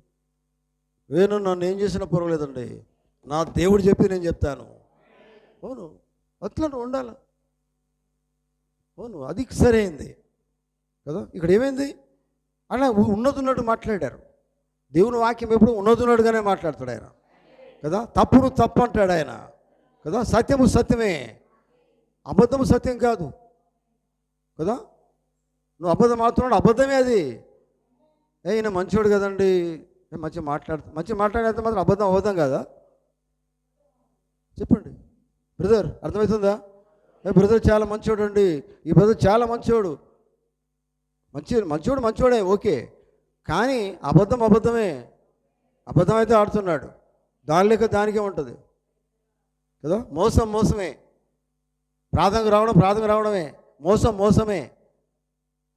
నన్ను ఏం చేసినా పర్వాలేదండి, నా దేవుడు చెప్పి నేను చెప్తాను. అవును, అట్లా నువ్వు ఉండాలి. అవును, అది సరైంది కదా. ఇక్కడ ఏమైంది? అలా ఉన్నట్టు మాట్లాడారు. దేవుని వాక్యం ఎప్పుడు ఉన్నదున్నట్టుగానే మాట్లాడతాడు ఆయన కదా. తప్పును తప్పు అంటాడు ఆయన కదా. సత్యము సత్యమే, అబద్ధము సత్యం కాదు కదా. నువ్వు అబద్ధం మాత్రం అబద్ధమే అది. ఈయన మంచోడు కదండి, మంచిగా మాట్లాడితే మాత్రం అబద్ధం కదా. చెప్పండి బ్రదర్, అర్థమవుతుందా? బ్రదర్ చాలా మంచోడు అండి, ఈ బ్రదర్ చాలా మంచోడు. మంచోడే ఓకే, కానీ అబద్ధమే. అబద్ధం అయితే ఆడుతున్నాడు. దాని లెక్క దానికే ఉంటుంది కదా. మోసమే. ప్రార్థనకు రావడమే మోసమే.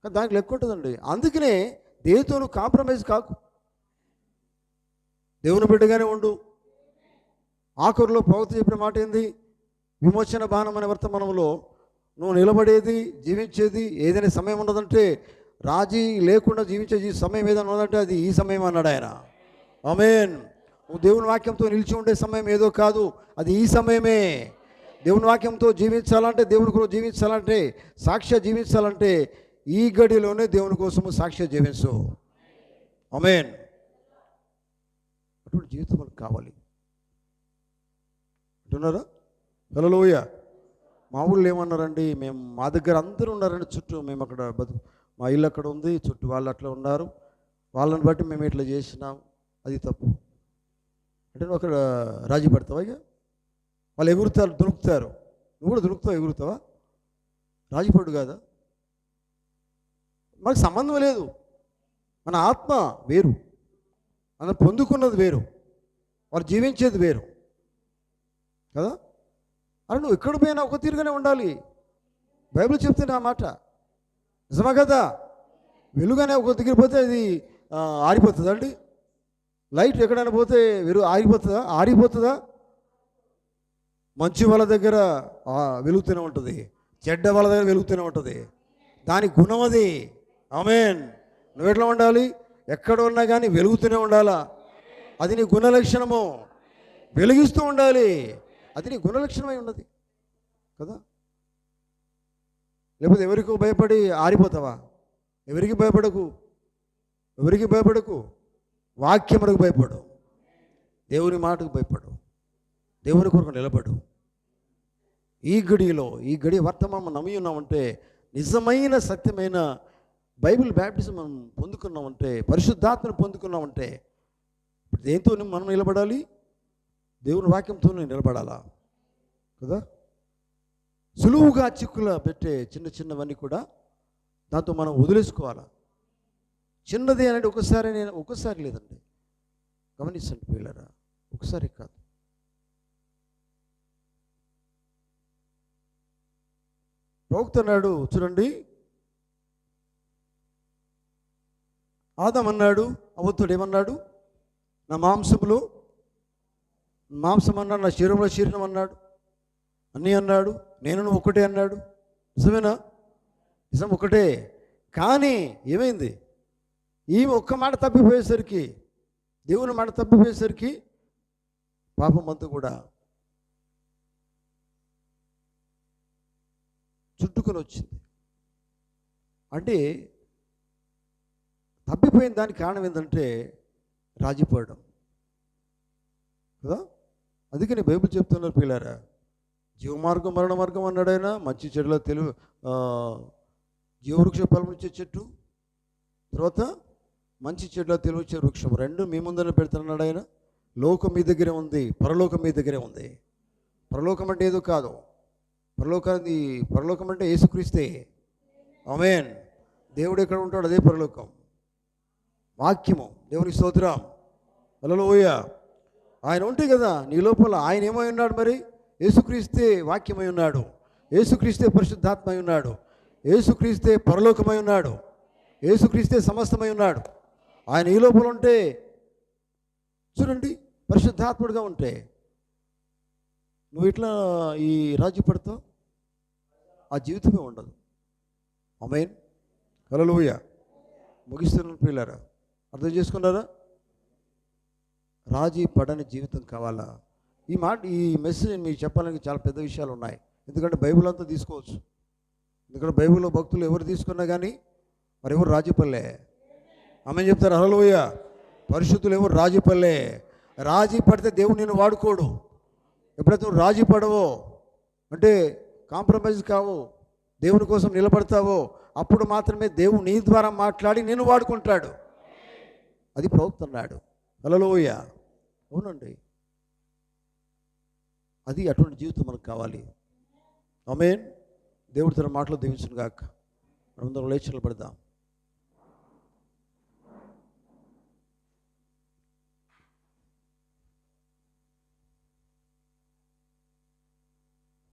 కానీ దానికి లెక్క ఉంటుందండి. అందుకనే దేవునితో నువ్వు కాంప్రమైజ్ కాకు, దేవుని బిడ్డగానే ఉండు. ఆఖరులో ప్రవక్త చెప్పిన మాట ఏంది? విమోచన బాణం అనే వర్తమానంలో నువ్వు నిలబడేది, జీవించేది ఏదైనా సమయం ఉన్నదంటే, రాజీ లేకుండా జీవించే సమయం ఏదైనా ఉన్నదంటే అది ఈ సమయం అన్నాడు ఆయన. ఆమేన్. నువ్వు దేవుని వాక్యంతో నిలిచి ఉండే సమయం ఏదో కాదు, అది ఈ సమయమే. దేవుని వాక్యంతో జీవించాలంటే, దేవుని కోసం జీవించాలంటే, సాక్ష్య జీవించాలంటే ఈ గడిలోనే దేవుని కోసము సాక్ష్య జీవించు. ఆమేన్. అటువంటి జీవితం మనకు కావాలి అంటున్నారా? హల్లెలూయా. మా ఊళ్ళో ఏమన్నారండి, మా దగ్గర అందరూ ఉన్నారండి చుట్టూ. మేము అక్కడ మా ఇల్లు అక్కడ ఉంది, చుట్టూ వాళ్ళు అట్లా ఉన్నారు, వాళ్ళని బట్టి మేము ఇట్లా చేసినాం, అది తప్పు అంటే నువ్వు అక్కడ రాజీ పడతావా? ఇక వాళ్ళు ఎగురుతారు, దునుకుతారు, నువ్వు కూడా దునుకుతావు, ఎగురుతావా? రాజీపడు కాదా? మనకు సంబంధం లేదు. మన ఆత్మ వేరు, మనం పొందుకున్నది వేరు, వాళ్ళు జీవించేది వేరు కదా. అరే నువ్వు ఎక్కడ పోయినా ఒక తీరుగానే ఉండాలి. బైబిల్ చెప్తే నా మాట నిజమా కదా. వెలుగానే ఒక దగ్గర పోతే అది ఆరిపోతుందా అండి? లైట్ ఎక్కడైనా పోతే ఆరిపోతుందా? మంచి వాళ్ళ దగ్గర వెలుగుతూనే ఉంటుంది, చెడ్డ వాళ్ళ దగ్గర వెలుగుతూనే ఉంటుంది. దాని గుణం అది. ఆమేన్. నువ్వు ఎట్లా ఉండాలి? ఎక్కడ ఉన్నా కానీ వెలుగుతూనే ఉండాలా, అది నీ గుణలక్షణము. వెలిగిస్తూ ఉండాలి, అది నీ గుణలక్షణమై ఉన్నది కదా. లేకపోతే ఎవరికో భయపడి ఆరిపోతావా? ఎవరికి భయపడకు. వాక్యములకు భయపడు, దేవుని మాటకు భయపడు, దేవుని కొరకు నిలబడు. ఈ గడి వర్తమానం నమ్మి ఉన్నామంటే, నిజమైన సత్యమైన బైబిల్ బ్యాప్టిజం మనం పొందుకున్నామంటే, పరిశుద్ధాత్మను పొందుకున్నామంటే, ఇప్పుడు దేంతో మనం నిలబడాలి? దేవుని వాక్యంతో నిలబడాలా కదా. సులువుగా చిక్కుల పెట్టే చిన్నవన్నీ కూడా దాంతో మనం వదిలేసుకోవాలా. చిన్నది అనేది ఒకసారి లేదండి, గమనించండి పిల్లరా, ఒకసారి కాదు. ప్రవక్త అన్నాడు చూడండి, ఆదాం అన్నాడు, అవ్వతోడు ఏమన్నాడు? నా మాంసం అన్నాడు, నా శరీరంలో శరీరం అన్నాడు, అన్నీ అన్నాడు, నేను ఒకటే అన్నాడు. నిజమేనా? నిజం ఒకటే. కానీ ఏమైంది? ఈమె ఒక్క మాట తప్పిపోయేసరికి, దేవుని మాట తప్పిపోయేసరికి పాపం అంతా కూడా చుట్టుకొని వచ్చింది. అంటే తప్పిపోయిన దానికి కారణం ఏంటంటే రాజీపడడం కదా. అందుకని బైబిల్ చెప్తున్నారు పిల్లారా, జీవమార్గం మరణ మార్గం అన్నాడు ఆయన. మంచి చెడుల జీవవృక్ష ఫలం ఇచ్చే చెట్టు, తర్వాత మంచి చెడుల తెలివచ్చే వృక్షం, రెండు మీ ముందర పెడుతున్నాడు ఆయన. లోకం మీ దగ్గరే ఉంది, పరలోకం మీ దగ్గరే ఉంది. పరలోకం అంటే ఏదో కాదు, పరలోకం అంటే యేసుక్రీస్తే. ఆమేన్. దేవుడు ఎక్కడ ఉంటాడు? అదే పరలోకం. వాక్యము, దేవుని స్తోత్రం. హల్లెలూయా. ఆయన ఉంటే కదా నీ లోపల. ఆయన ఏమై ఉన్నాడు మరి? యేసుక్రీస్తే వాక్యమై ఉన్నాడు, యేసుక్రీస్తే పరిశుద్ధాత్మై ఉన్నాడు, యేసుక్రీస్తే పరలోకమై ఉన్నాడు, యేసుక్రీస్తే సమస్తమై ఉన్నాడు. ఆయన ఈ లోపల ఉంటే చూడండి, పరిశుద్ధాత్ముడిగా ఉంటే నువ్వు ఇట్లా ఈ రాజీ పడతావు, ఆ జీవితమే ఉండదు. ఆమేన్. హల్లెలూయా. ముగిస్తున్నాను పిల్లారా, అర్థం చేసుకున్నారా? రాజీ పడని జీవితం కావాలా? ఈ మెసేజ్ మీకు చెప్పాలని చాలా పెద్ద విషయాలు ఉన్నాయి. ఎందుకంటే బైబిల్ అంతా తీసుకోవచ్చు. ఎందుకంటే బైబిల్లో భక్తులు ఎవరు తీసుకున్నా కానీ మరి ఎవరు రాజీ పడలే. ఆమేన్ చెప్తారు. హల్లెలూయా. పరిశుద్ధులు ఎవరు రాజీ పడలే. రాజీ పడితే దేవుడు నిన్ను వాడుకోడు. ఎప్పుడైతే నువ్వు రాజీ పడవో, అంటే కాంప్రమైజ్ కావు, దేవుని కోసం నిలబడతావో, అప్పుడు మాత్రమే దేవుడు నీ ద్వారా మాట్లాడి నిన్ను వాడుకుంటాడు. అది ప్రవక్తన్నాడు. హల్లెలూయ. అవునండి, అది అటువంటి జీవితం మనకు కావాలి. ఆమేన్. దేవుడి తన మాటలు దీవించును గాక. అందరం లేచి నిలబడదాం.